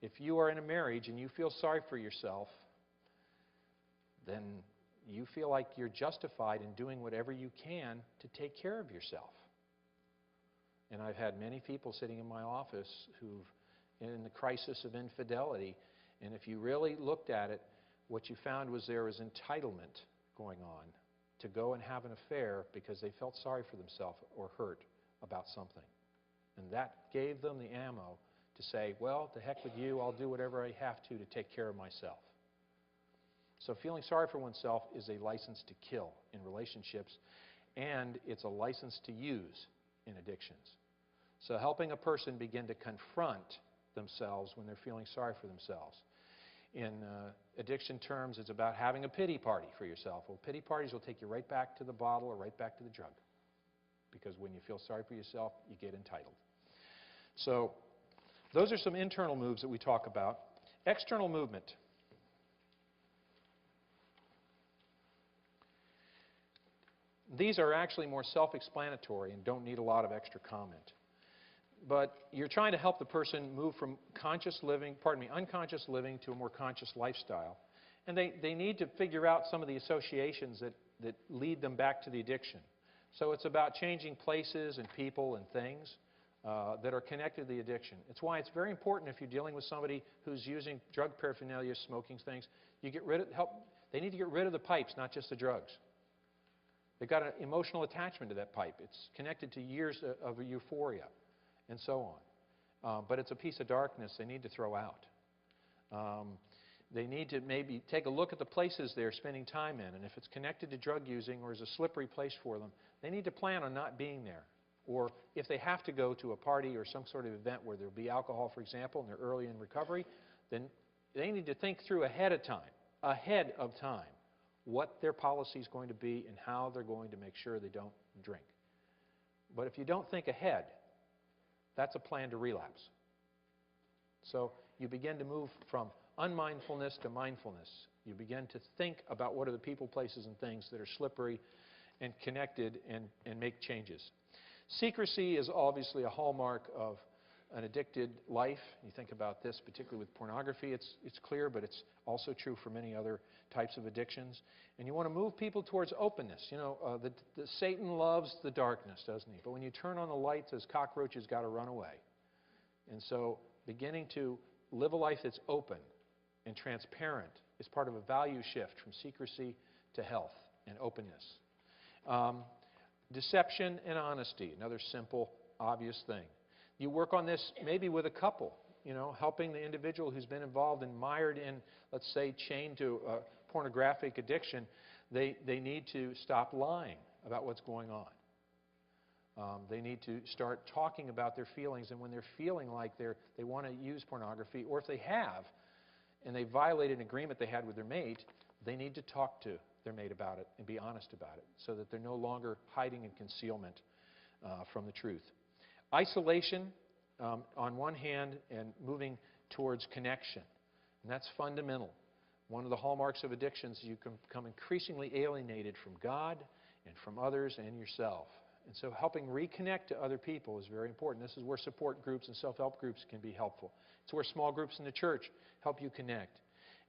If you are in a marriage and you feel sorry for yourself, then you feel like you're justified in doing whatever you can to take care of yourself. And I've had many people sitting in my office who've in the crisis of infidelity, and if you really looked at it, what you found was there was entitlement going on to go and have an affair because they felt sorry for themselves or hurt about something. And that gave them the ammo to say, well, to heck with you, I'll do whatever I have to take care of myself. So feeling sorry for oneself is a license to kill in relationships, and it's a license to use in addictions. So helping a person begin to confront themselves when they're feeling sorry for themselves. In addiction terms, it's about having a pity party for yourself. Well, pity parties will take you right back to the bottle or right back to the drug. Because when you feel sorry for yourself, you get entitled. So those are some internal moves that we talk about. External movement. These are actually more self-explanatory and don't need a lot of extra comment. But you're trying to help the person move from unconscious living to a more conscious lifestyle. And they need to figure out some of the associations that lead them back to the addiction. So it's about changing places and people and things that are connected to the addiction. It's why it's very important if you're dealing with somebody who's using drug paraphernalia, smoking things, they need to get rid of the pipes, not just the drugs. They've got an emotional attachment to that pipe. It's connected to years of euphoria and so on. But it's a piece of darkness they need to throw out. They need to maybe take a look at the places they're spending time in, and if it's connected to drug using or is a slippery place for them, they need to plan on not being there. Or if they have to go to a party or some sort of event where there'll be alcohol, for example, and they're early in recovery, then they need to think through ahead of time, what their policy is going to be and how they're going to make sure they don't drink. But if you don't think ahead, that's a plan to relapse. So you begin to move from unmindfulness to mindfulness. You begin to think about what are the people, places, and things that are slippery and connected and make changes. Secrecy is obviously a hallmark of an addicted life. You think about this, particularly with pornography, it's clear, but it's also true for many other types of addictions. And you want to move people towards openness. You know, Satan loves the darkness, doesn't he? But when you turn on the lights, those cockroaches got to run away. And so beginning to live a life that's open and transparent is part of a value shift from secrecy to health and openness. Deception and honesty, another simple, obvious thing. You work on this maybe with a couple, you know, helping the individual who's been involved and mired in, let's say, chained to pornographic addiction. They need to stop lying about what's going on. They need to start talking about their feelings, and when they're feeling like they want to use pornography, or if they have, and they violate an agreement they had with their mate, they need to talk to their mate about it and be honest about it so that they're no longer hiding in concealment from the truth. Isolation, on one hand, and moving towards connection. And that's fundamental. One of the hallmarks of addictions is you can become increasingly alienated from God and from others and yourself. And so helping reconnect to other people is very important. This is where support groups and self-help groups can be helpful. It's where small groups in the church help you connect.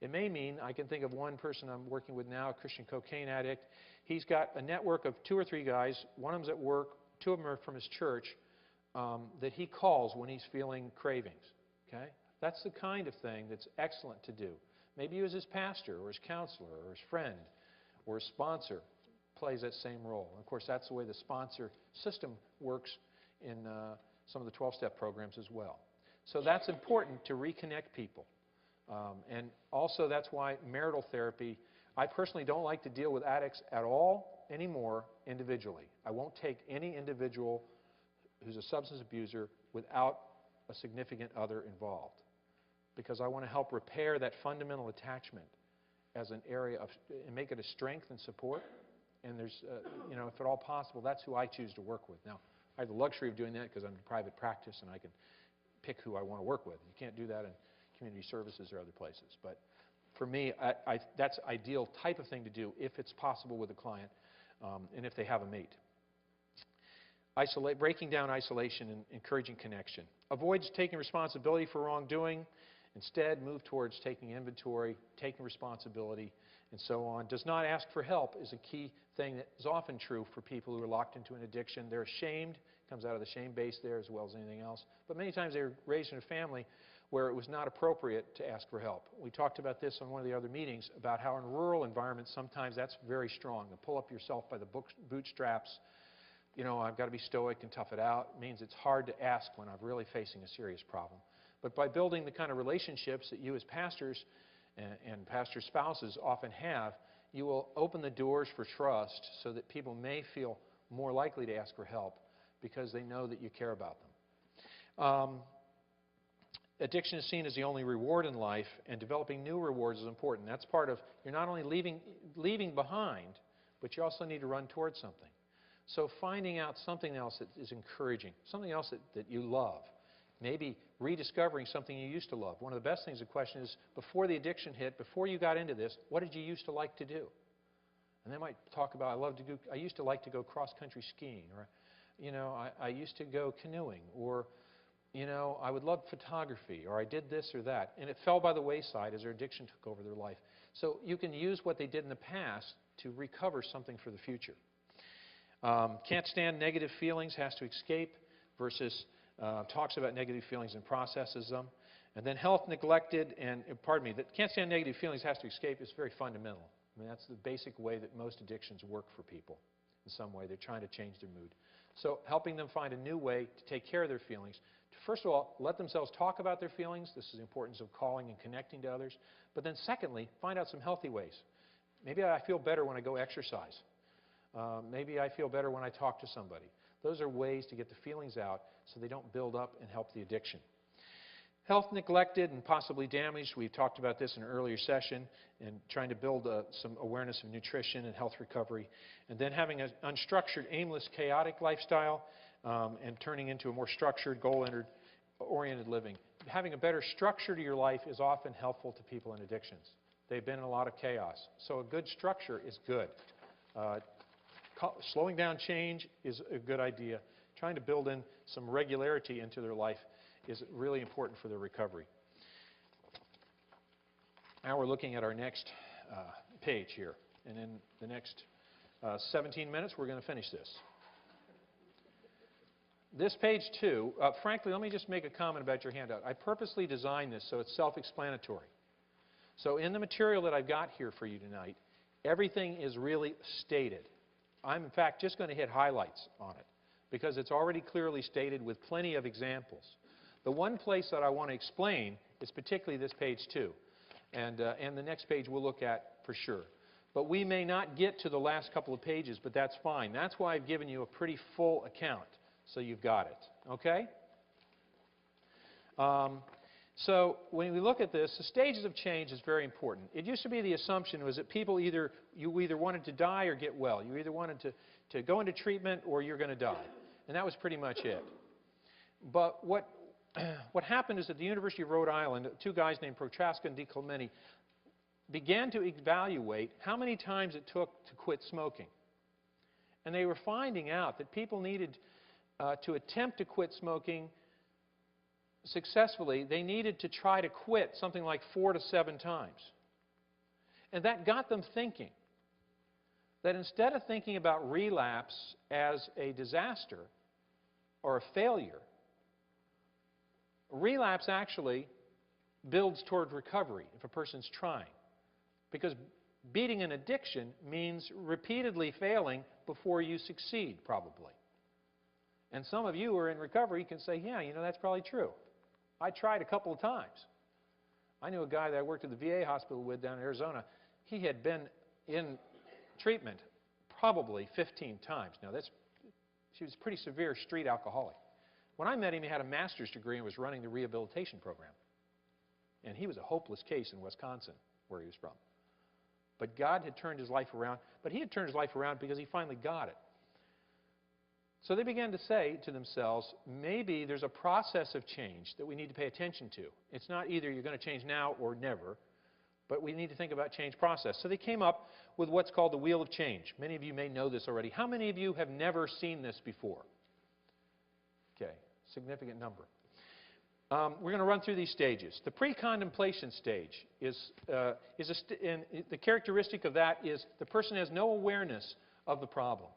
It may mean, I can think of one person I'm working with now, a Christian cocaine addict. He's got a network of 2 or 3 guys. One of them's at work. 2 of them are from his church that he calls when he's feeling cravings. Okay? That's the kind of thing that's excellent to do. Maybe you as his pastor or his counselor or his friend or his sponsor plays that same role. And of course, that's the way the sponsor system works in some of the 12-step programs as well. So that's important to reconnect people. And also that's why marital therapy, I personally don't like to deal with addicts at all anymore individually. I won't take any individual who's a substance abuser without a significant other involved, because I want to help repair that fundamental attachment as an area of, and make it a strength and support. And there's, you know, if at all possible, that's who I choose to work with. Now, I have the luxury of doing that because I'm in private practice and I can pick who I want to work with. You can't do that in community services or other places. But for me, that's ideal type of thing to do if it's possible with a client and if they have a mate. Breaking down isolation and encouraging connection. Avoids taking responsibility for wrongdoing. Instead, move towards taking inventory, taking responsibility, and so on. Does not ask for help is a key thing that is often true for people who are locked into an addiction. They're ashamed. Comes out of the shame base there as well as anything else. But many times they were raised in a family where it was not appropriate to ask for help. We talked about this on one of the other meetings about how in rural environments sometimes that's very strong. To pull up yourself by the bootstraps, you know, I've got to be stoic and tough it out, means it's hard to ask when I'm really facing a serious problem. But by building the kind of relationships that you as pastors and pastor spouses often have, you will open the doors for trust so that people may feel more likely to ask for help because they know that you care about them. Addiction is seen as the only reward in life, and developing new rewards is important. That's part of, you're not only leaving behind, but you also need to run towards something. So finding out something else that is encouraging, something else that you love. Maybe rediscovering something you used to love. One of the best things to question is, before the addiction hit, before you got into this, what did you used to like to do? And they might talk about, I used to like to go cross-country skiing, or, I used to go canoeing, or, I would love photography, or I did this or that. And it fell by the wayside as their addiction took over their life. So you can use what they did in the past to recover something for the future. Can't stand negative feelings, has to escape, versus talks about negative feelings and processes them. And then health neglected, that can't stand negative feelings, has to escape is very fundamental. I mean, that's the basic way that most addictions work for people. In some way, they're trying to change their mood. So helping them find a new way to take care of their feelings. First of all, let themselves talk about their feelings. This is the importance of calling and connecting to others. But then secondly, find out some healthy ways. Maybe I feel better when I go exercise. Maybe I feel better when I talk to somebody. Those are ways to get the feelings out so they don't build up and help the addiction. Health neglected and possibly damaged. We've talked about this in an earlier session, and trying to build some awareness of nutrition and health recovery. And then having an unstructured, aimless, chaotic lifestyle and turning into a more structured, goal-oriented living. Having a better structure to your life is often helpful to people in addictions. They've been in a lot of chaos. So a good structure is good. Slowing down change is a good idea. Trying to build in some regularity into their life is really important for their recovery. Now we're looking at our next page here. And in the next 17 minutes, we're going to finish this. This page 2, frankly, let me just make a comment about your handout. I purposely designed this so it's self-explanatory. So in the material that I've got here for you tonight, everything is really stated. I'm, in fact, just going to hit highlights on it because it's already clearly stated with plenty of examples. The one place that I want to explain is particularly this page 2. And the next page we'll look at for sure. But we may not get to the last couple of pages, but that's fine. That's why I've given you a pretty full account, so you've got it. Okay? So when we look at this, the stages of change is very important. It used to be the assumption was that people you either wanted to die or get well. You either wanted to go into treatment or you're going to die. And that was pretty much it. But what happened is at the University of Rhode Island, two guys named Prochaska and DiClemente began to evaluate how many times it took to quit smoking. And they were finding out that people needed to attempt to quit smoking successfully, they needed to try to quit something like 4 to 7 times. And that got them thinking that instead of thinking about relapse as a disaster or a failure, relapse actually builds toward recovery if a person's trying. Because beating an addiction means repeatedly failing before you succeed, probably. And some of you who are in recovery can say, yeah, that's probably true. I tried a couple of times. I knew a guy that I worked at the VA hospital with down in Arizona. He had been in treatment probably 15 times. Now, she was a pretty severe street alcoholic. When I met him, he had a master's degree and was running the rehabilitation program. And he was a hopeless case in Wisconsin, where he was from. But God had turned his life around. But he had turned his life around because he finally got it. So they began to say to themselves, maybe there's a process of change that we need to pay attention to. It's not either you're going to change now or never, but we need to think about change process. So they came up with what's called the Wheel of Change. Many of you may know this already. How many of you have never seen this before? Okay, significant number. We're going to run through these stages. The pre-contemplation stage the characteristic of that is the person has no awareness of the problem.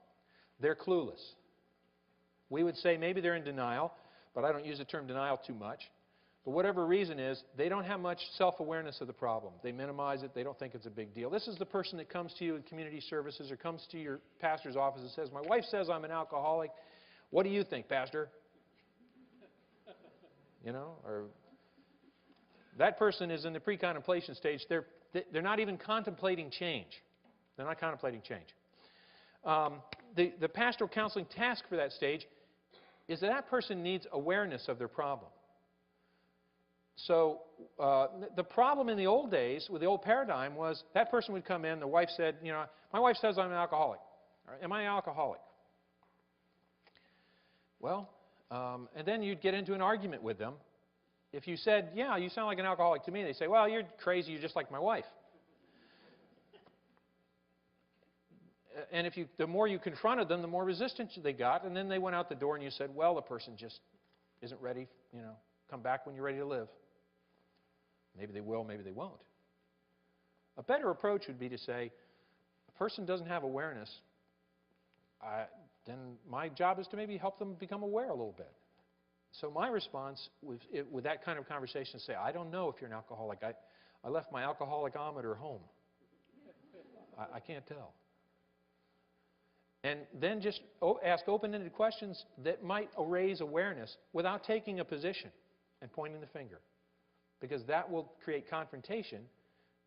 They're clueless. We would say maybe they're in denial, but I don't use the term denial too much. But whatever reason is, they don't have much self-awareness of the problem. They minimize it. They don't think it's a big deal. This is the person that comes to you in community services or comes to your pastor's office and says, my wife says I'm an alcoholic. What do you think, Pastor? Or That person is in the pre-contemplation stage. They're not even contemplating change. They're not contemplating change. The pastoral counseling task for that stage is that person needs awareness of their problem. So the problem in the old days with the old paradigm was that person would come in, the wife said, you know, my wife says I'm an alcoholic. Am I an alcoholic? Well, and then you'd get into an argument with them. If you said, yeah, you sound like an alcoholic to me, they say, well, you're crazy, you're just like my wife. And the more you confronted them, the more resistance they got, and then they went out the door and you said, well, the person just isn't ready, you know, come back when you're ready to live. Maybe they will, maybe they won't. A better approach would be to say, a person doesn't have awareness, then my job is to maybe help them become aware a little bit. So my response with that kind of conversation is say, I don't know if you're an alcoholic. I left my alcoholicometer home. I can't tell. And then just ask open-ended questions that might raise awareness without taking a position and pointing the finger. Because that will create confrontation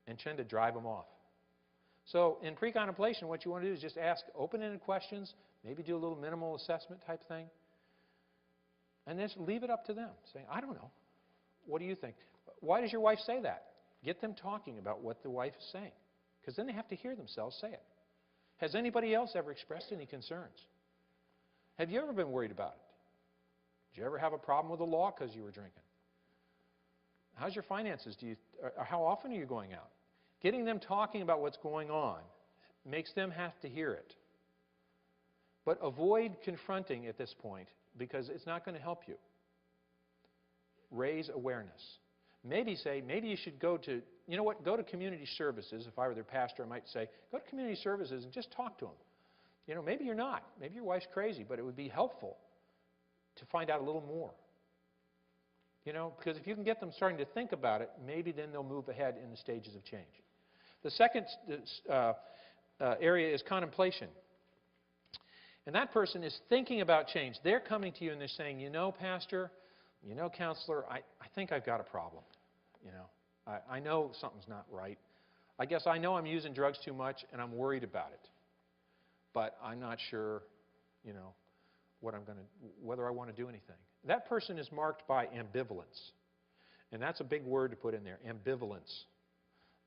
and tend to drive them off. So in pre-contemplation, what you want to do is just ask open-ended questions, maybe do a little minimal assessment type thing, and then just leave it up to them, saying, I don't know. What do you think? Why does your wife say that? Get them talking about what the wife is saying, because then they have to hear themselves say it. Has anybody else ever expressed any concerns? Have you ever been worried about it? Did you ever have a problem with the law because you were drinking? How's your finances? How often are you going out? Getting them talking about what's going on makes them have to hear it. But avoid confronting at this point because it's not going to help you. Raise awareness. Maybe say, maybe you should go to, you know what, go to community services. If I were their pastor, I might say, go to community services and just talk to them. You know, maybe you're not. Maybe your wife's crazy, but it would be helpful to find out a little more. You know, because if you can get them starting to think about it, maybe then they'll move ahead in the stages of change. The second area is contemplation. And that person is thinking about change. They're coming to you and they're saying, you know, pastor, you know, counselor, I think I've got a problem. You know, I know something's not right. I guess I know I'm using drugs too much and I'm worried about it. But I'm not sure, you know, whether I want to do anything. That person is marked by ambivalence. And that's a big word to put in there, ambivalence.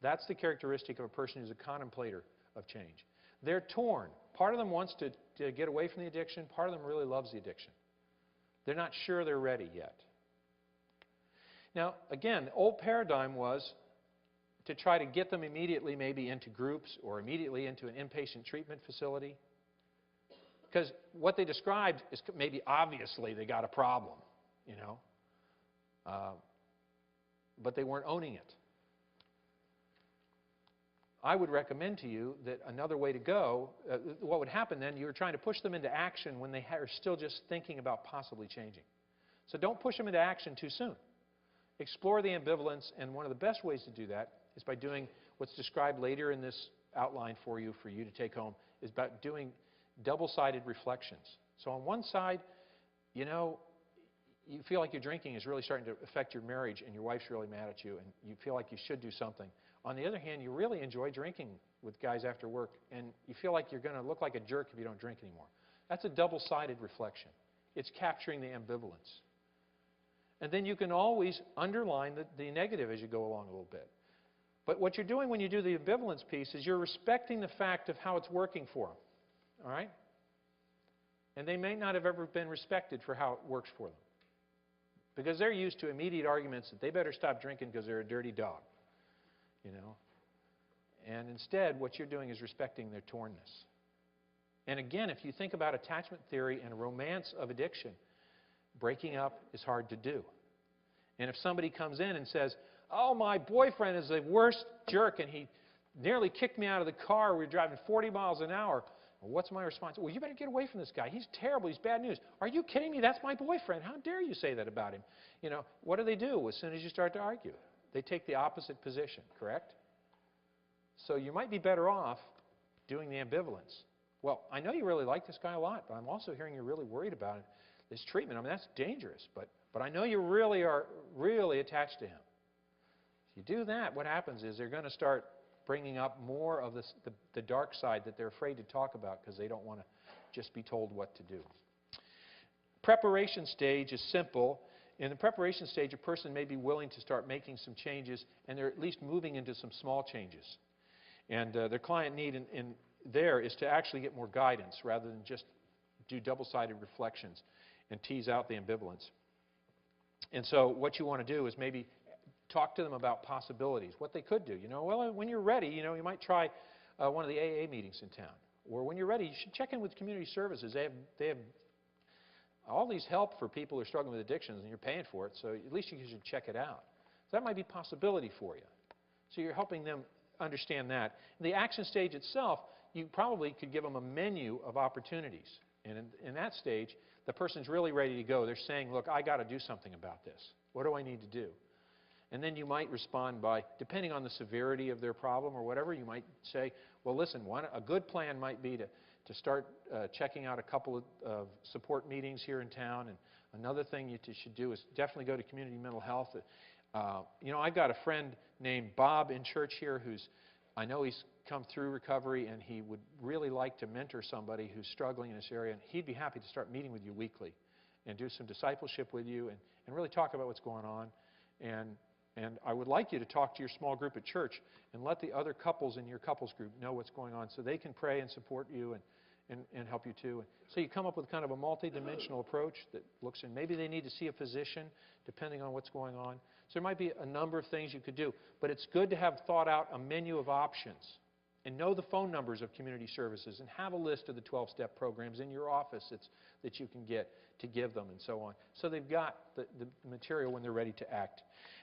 That's the characteristic of a person who's a contemplator of change. They're torn. Part of them wants to get away from the addiction. Part of them really loves the addiction. They're not sure they're ready yet. Now, again, the old paradigm was to try to get them immediately maybe into groups or immediately into an inpatient treatment facility. Because what they described is maybe obviously they got a problem, you know, but they weren't owning it. I would recommend to you that another way to go, what would happen then, you were trying to push them into action when they are still just thinking about possibly changing. So don't push them into action too soon. Explore the ambivalence, and one of the best ways to do that is by doing what's described later in this outline for you to take home, is about doing double-sided reflections. So on one side, you know, you feel like your drinking is really starting to affect your marriage and your wife's really mad at you and you feel like you should do something. On the other hand, you really enjoy drinking with guys after work and you feel like you're going to look like a jerk if you don't drink anymore. That's a double-sided reflection. It's capturing the ambivalence. And then you can always underline the negative as you go along a little bit. But what you're doing when you do the ambivalence piece is you're respecting the fact of how it's working for them. All right? And they may not have ever been respected for how it works for them. Because they're used to immediate arguments that they better stop drinking because they're a dirty dog. You know? And instead, what you're doing is respecting their tornness. And again, if you think about attachment theory and romance of addiction, breaking up is hard to do. And if somebody comes in and says, oh, my boyfriend is the worst jerk and he nearly kicked me out of the car, we were driving 40 miles an hour, well, what's my response? Well, you better get away from this guy. He's terrible. He's bad news. Are you kidding me? That's my boyfriend. How dare you say that about him? You know, what do they do as soon as you start to argue? They take the opposite position, correct? So you might be better off doing the ambivalence. Well, I know you really like this guy a lot, but I'm also hearing you're really worried about it. This treatment, I mean, that's dangerous, but I know you really are attached to him. If you do that, what happens is they're going to start bringing up more of the dark side that they're afraid to talk about because they don't want to just be told what to do. Preparation stage is simple. In the preparation stage, a person may be willing to start making some changes, and they're at least moving into some small changes. And their client need in there is to actually get more guidance rather than just do double-sided reflections and tease out the ambivalence. And so what you want to do is maybe talk to them about possibilities, what they could do. You know, well, when you're ready, you know, you might try one of the AA meetings in town. Or when you're ready, you should check in with community services. They have all these help for people who are struggling with addictions, and you're paying for it, so at least you should check it out. So that might be a possibility for you. So you're helping them understand that. In the action stage itself, you probably could give them a menu of opportunities. And in that stage, the person's really ready to go. They're saying, look, I got to do something about this. What do I need to do? And then you might respond by, depending on the severity of their problem or whatever, you might say, well, listen, a good plan might be to start checking out a couple of support meetings here in town. And another thing you should do is definitely go to community mental health. You know, I've got a friend named Bob in church here I know he's come through recovery, and he would really like to mentor somebody who's struggling in this area. And he'd be happy to start meeting with you weekly and do some discipleship with you and really talk about what's going on. And I would like you to talk to your small group at church and let the other couples in your couples group know what's going on so they can pray and support you and help you too. So you come up with kind of a multidimensional approach that looks in. Maybe they need to see a physician depending on what's going on. So there might be a number of things you could do. But it's good to have thought out a menu of options and know the phone numbers of community services and have a list of the 12-step programs in your office that you can get to give them and so on. So they've got the material when they're ready to act.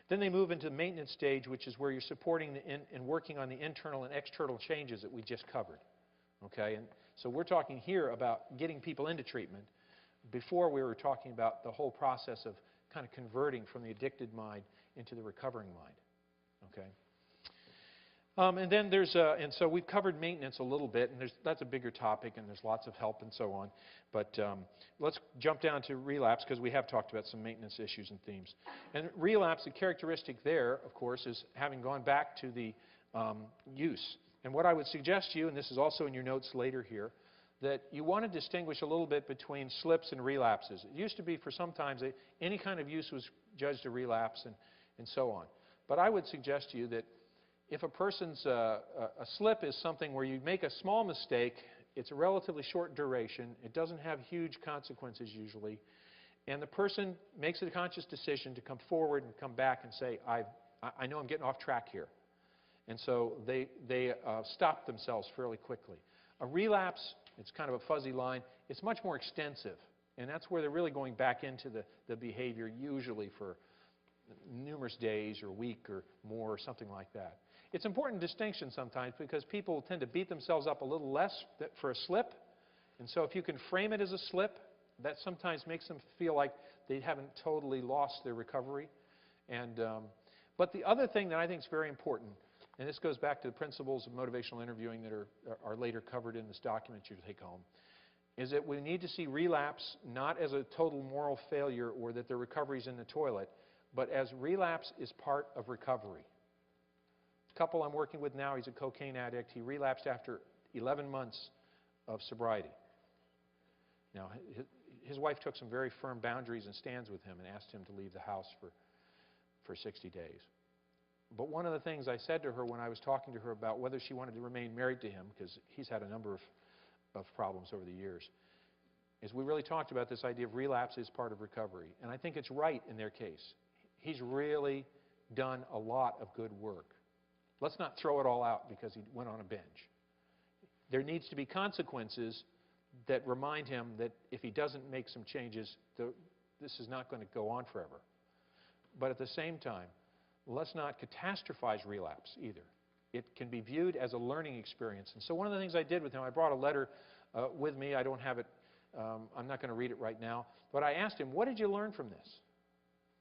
Then they move into the maintenance stage, which is where you're supporting and working on the internal and external changes that we just covered. Okay? And so we're talking here about getting people into treatment. Before we were talking about the whole process of kind of converting from the addicted mind into the recovering mind. Okay? And then and so we've covered maintenance a little bit, and that's a bigger topic, and there's lots of help and so on. But let's jump down to relapse, because we have talked about some maintenance issues and themes. And relapse, the characteristic there, of course, is having gone back to the use. And what I would suggest to you, and this is also in your notes later here, that you want to distinguish a little bit between slips and relapses. It used to be for sometimes any kind of use was judged a relapse and so on. But I would suggest to you that if a person's a slip is something where you make a small mistake, it's a relatively short duration, it doesn't have huge consequences usually, and the person makes a conscious decision to come forward and come back and say, I know I'm getting off track here. And so they stop themselves fairly quickly. A relapse, it's kind of a fuzzy line, it's much more extensive, and that's where they're really going back into the behavior usually for numerous days or a week or more or something like that. It's an important distinction sometimes because people tend to beat themselves up a little less for a slip. And so if you can frame it as a slip, that sometimes makes them feel like they haven't totally lost their recovery. But the other thing that I think is very important, and this goes back to the principles of motivational interviewing that are later covered in this document you take home, is that we need to see relapse not as a total moral failure or that the recovery is in the toilet, but as relapse is part of recovery. Couple I'm working with now, he's a cocaine addict. He relapsed after 11 months of sobriety. Now, his wife took some very firm boundaries and stands with him and asked him to leave the house for 60 days. But one of the things I said to her when I was talking to her about whether she wanted to remain married to him, because he's had a number of problems over the years, is we really talked about this idea of relapse is part of recovery. And I think it's right in their case. He's really done a lot of good work. Let's not throw it all out because he went on a binge. There needs to be consequences that remind him that if he doesn't make some changes, this is not going to go on forever. But at the same time, let's not catastrophize relapse either. It can be viewed as a learning experience. And so one of the things I did with him, I brought a letter with me. I don't have it. I'm not going to read it right now. But I asked him, what did you learn from this?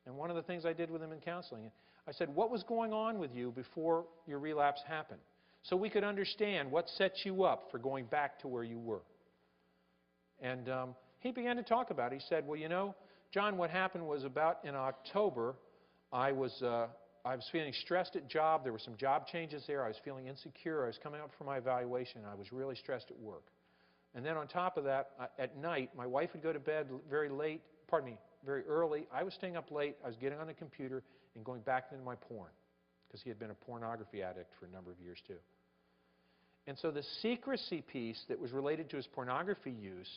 And one of the things I did with him in counseling, I said, what was going on with you before your relapse happened? So we could understand what set you up for going back to where you were. And he began to talk about it. He said, well, you know, John, what happened was about in October, I was I was feeling stressed at job. There were some job changes there. I was feeling insecure. I was coming up for my evaluation. I was really stressed at work. And then on top of that, at night, my wife would go to bed very late, very early. I was staying up late. I was getting on the computer and going back into my porn because he had been a pornography addict for a number of years too. And so the secrecy piece that was related to his pornography use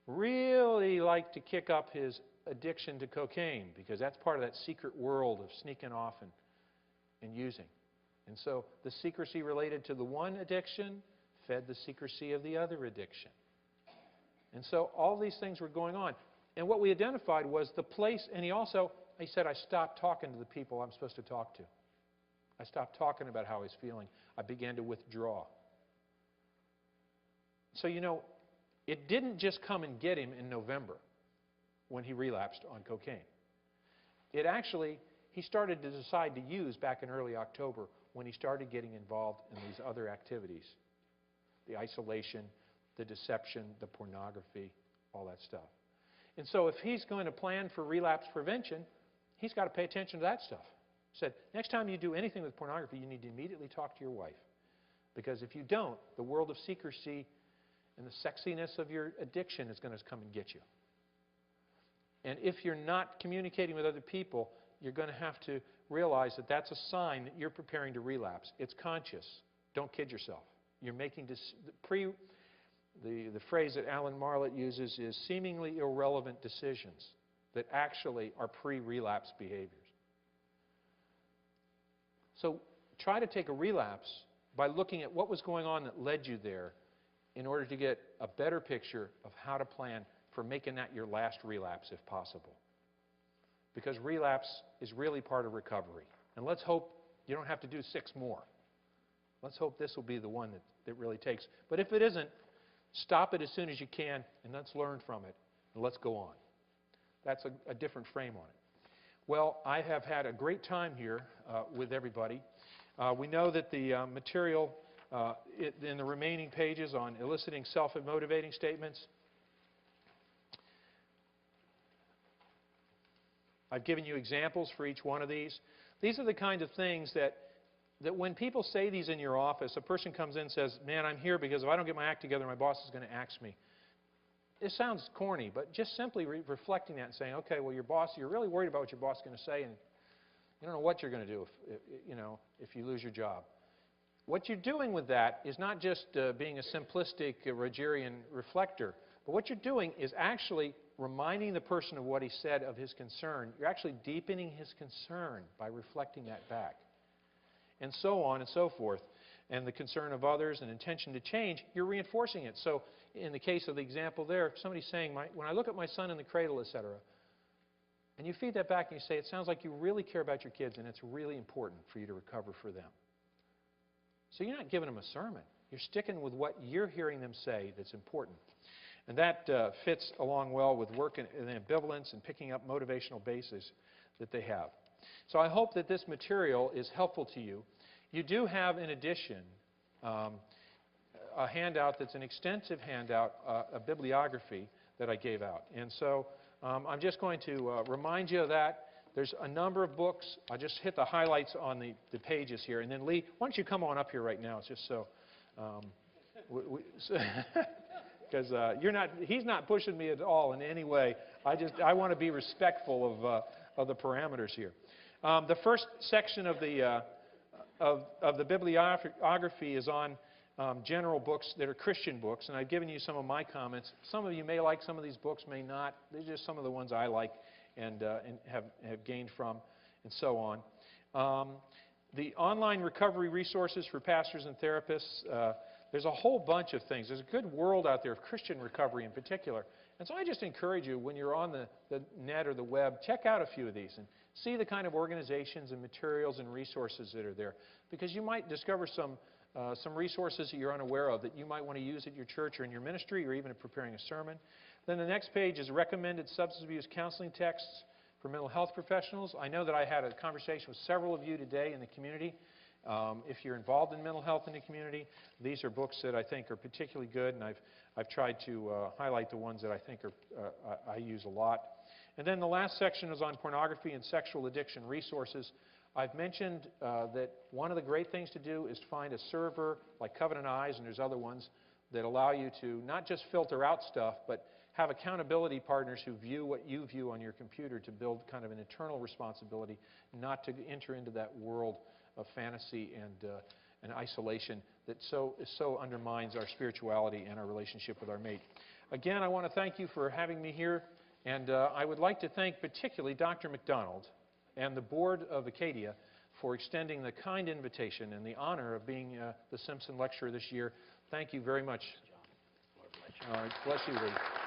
really liked to kick up his addiction to cocaine, because that's part of that secret world of sneaking off and using. And so the secrecy related to the one addiction fed the secrecy of the other addiction. And so all these things were going on. And what we identified was the place, and he said, I stopped talking to the people I'm supposed to talk to. I stopped talking about how he's feeling. I began to withdraw. So, it didn't just come and get him in November when he relapsed on cocaine. He started to decide to use back in early October when he started getting involved in these other activities. The isolation, the deception, the pornography, all that stuff. And so if he's going to plan for relapse prevention, he's got to pay attention to that stuff. He said, next time you do anything with pornography, you need to immediately talk to your wife. Because if you don't, the world of secrecy and the sexiness of your addiction is going to come and get you. And if you're not communicating with other people, you're going to have to realize that that's a sign that you're preparing to relapse. It's conscious. Don't kid yourself. You're making the phrase that Alan Marlett uses is seemingly irrelevant decisions that actually are pre-relapse behaviors. So try to take a relapse by looking at what was going on that led you there in order to get a better picture of how to plan for making that your last relapse if possible. Because relapse is really part of recovery. And let's hope you don't have to do 6 more. Let's hope this will be the one that really takes. But if it isn't, stop it as soon as you can, and let's learn from it, and let's go on. That's a different frame on it. Well, I have had a great time here with everybody. We know that the material in the remaining pages on eliciting self-motivating statements, I've given you examples for each one of these. These are the kind of things that when people say these in your office, a person comes in and says, man, I'm here because if I don't get my act together, my boss is going to axe me. It sounds corny, but just simply reflecting that and saying, okay, well, you're really worried about what your boss is going to say, and you don't know what you're going to do if you lose your job. What you're doing with that is not just being a simplistic Rogerian reflector, but what you're doing is actually reminding the person of what he said of his concern. You're actually deepening his concern by reflecting that back. And so on and so forth. And the concern of others and intention to change, you're reinforcing it. So in the case of the example there, if somebody's saying, when I look at my son in the cradle, etc., and you feed that back and you say, it sounds like you really care about your kids and it's really important for you to recover for them. So you're not giving them a sermon. You're sticking with what you're hearing them say that's important. And that fits along well with work in ambivalence and picking up motivational bases that they have. So I hope that this material is helpful to you. You do have, in addition, a handout that's an extensive handout, a bibliography that I gave out. And so I'm just going to remind you of that. There's a number of books. I'll just hit the highlights on the pages here. And then Lee, why don't you come on up here right now? It's just so... because he's not pushing me at all in any way. I want to be respectful of the parameters here. The first section of the bibliography is on general books that are Christian books, and I've given you some of my comments. Some of you may like some of these books, may not. These are just some of the ones I like and have gained from, and so on. The online recovery resources for pastors and therapists. There's a whole bunch of things. There's a good world out there of Christian recovery in particular. And so I just encourage you, when you're on the net or the web, check out a few of these and see the kind of organizations and materials and resources that are there. Because you might discover some resources that you're unaware of that you might want to use at your church or in your ministry or even in preparing a sermon. Then the next page is recommended substance abuse counseling texts for mental health professionals. I know that I had a conversation with several of you today in the community. If you're involved in mental health in the community, these are books that I think are particularly good, and I've tried to highlight the ones that I think I use a lot. And then the last section is on pornography and sexual addiction resources. I've mentioned that one of the great things to do is to find a server like Covenant Eyes, and there's other ones that allow you to not just filter out stuff, but have accountability partners who view what you view on your computer to build kind of an internal responsibility, not to enter into that world of fantasy and isolation that so undermines our spirituality and our relationship with our mate. Again, I want to thank you for having me here, and I would like to thank particularly Dr. McDonald and the board of Acadia for extending the kind invitation and the honor of being the Simpson Lecturer this year. Thank you very much. All right, bless you, Lee.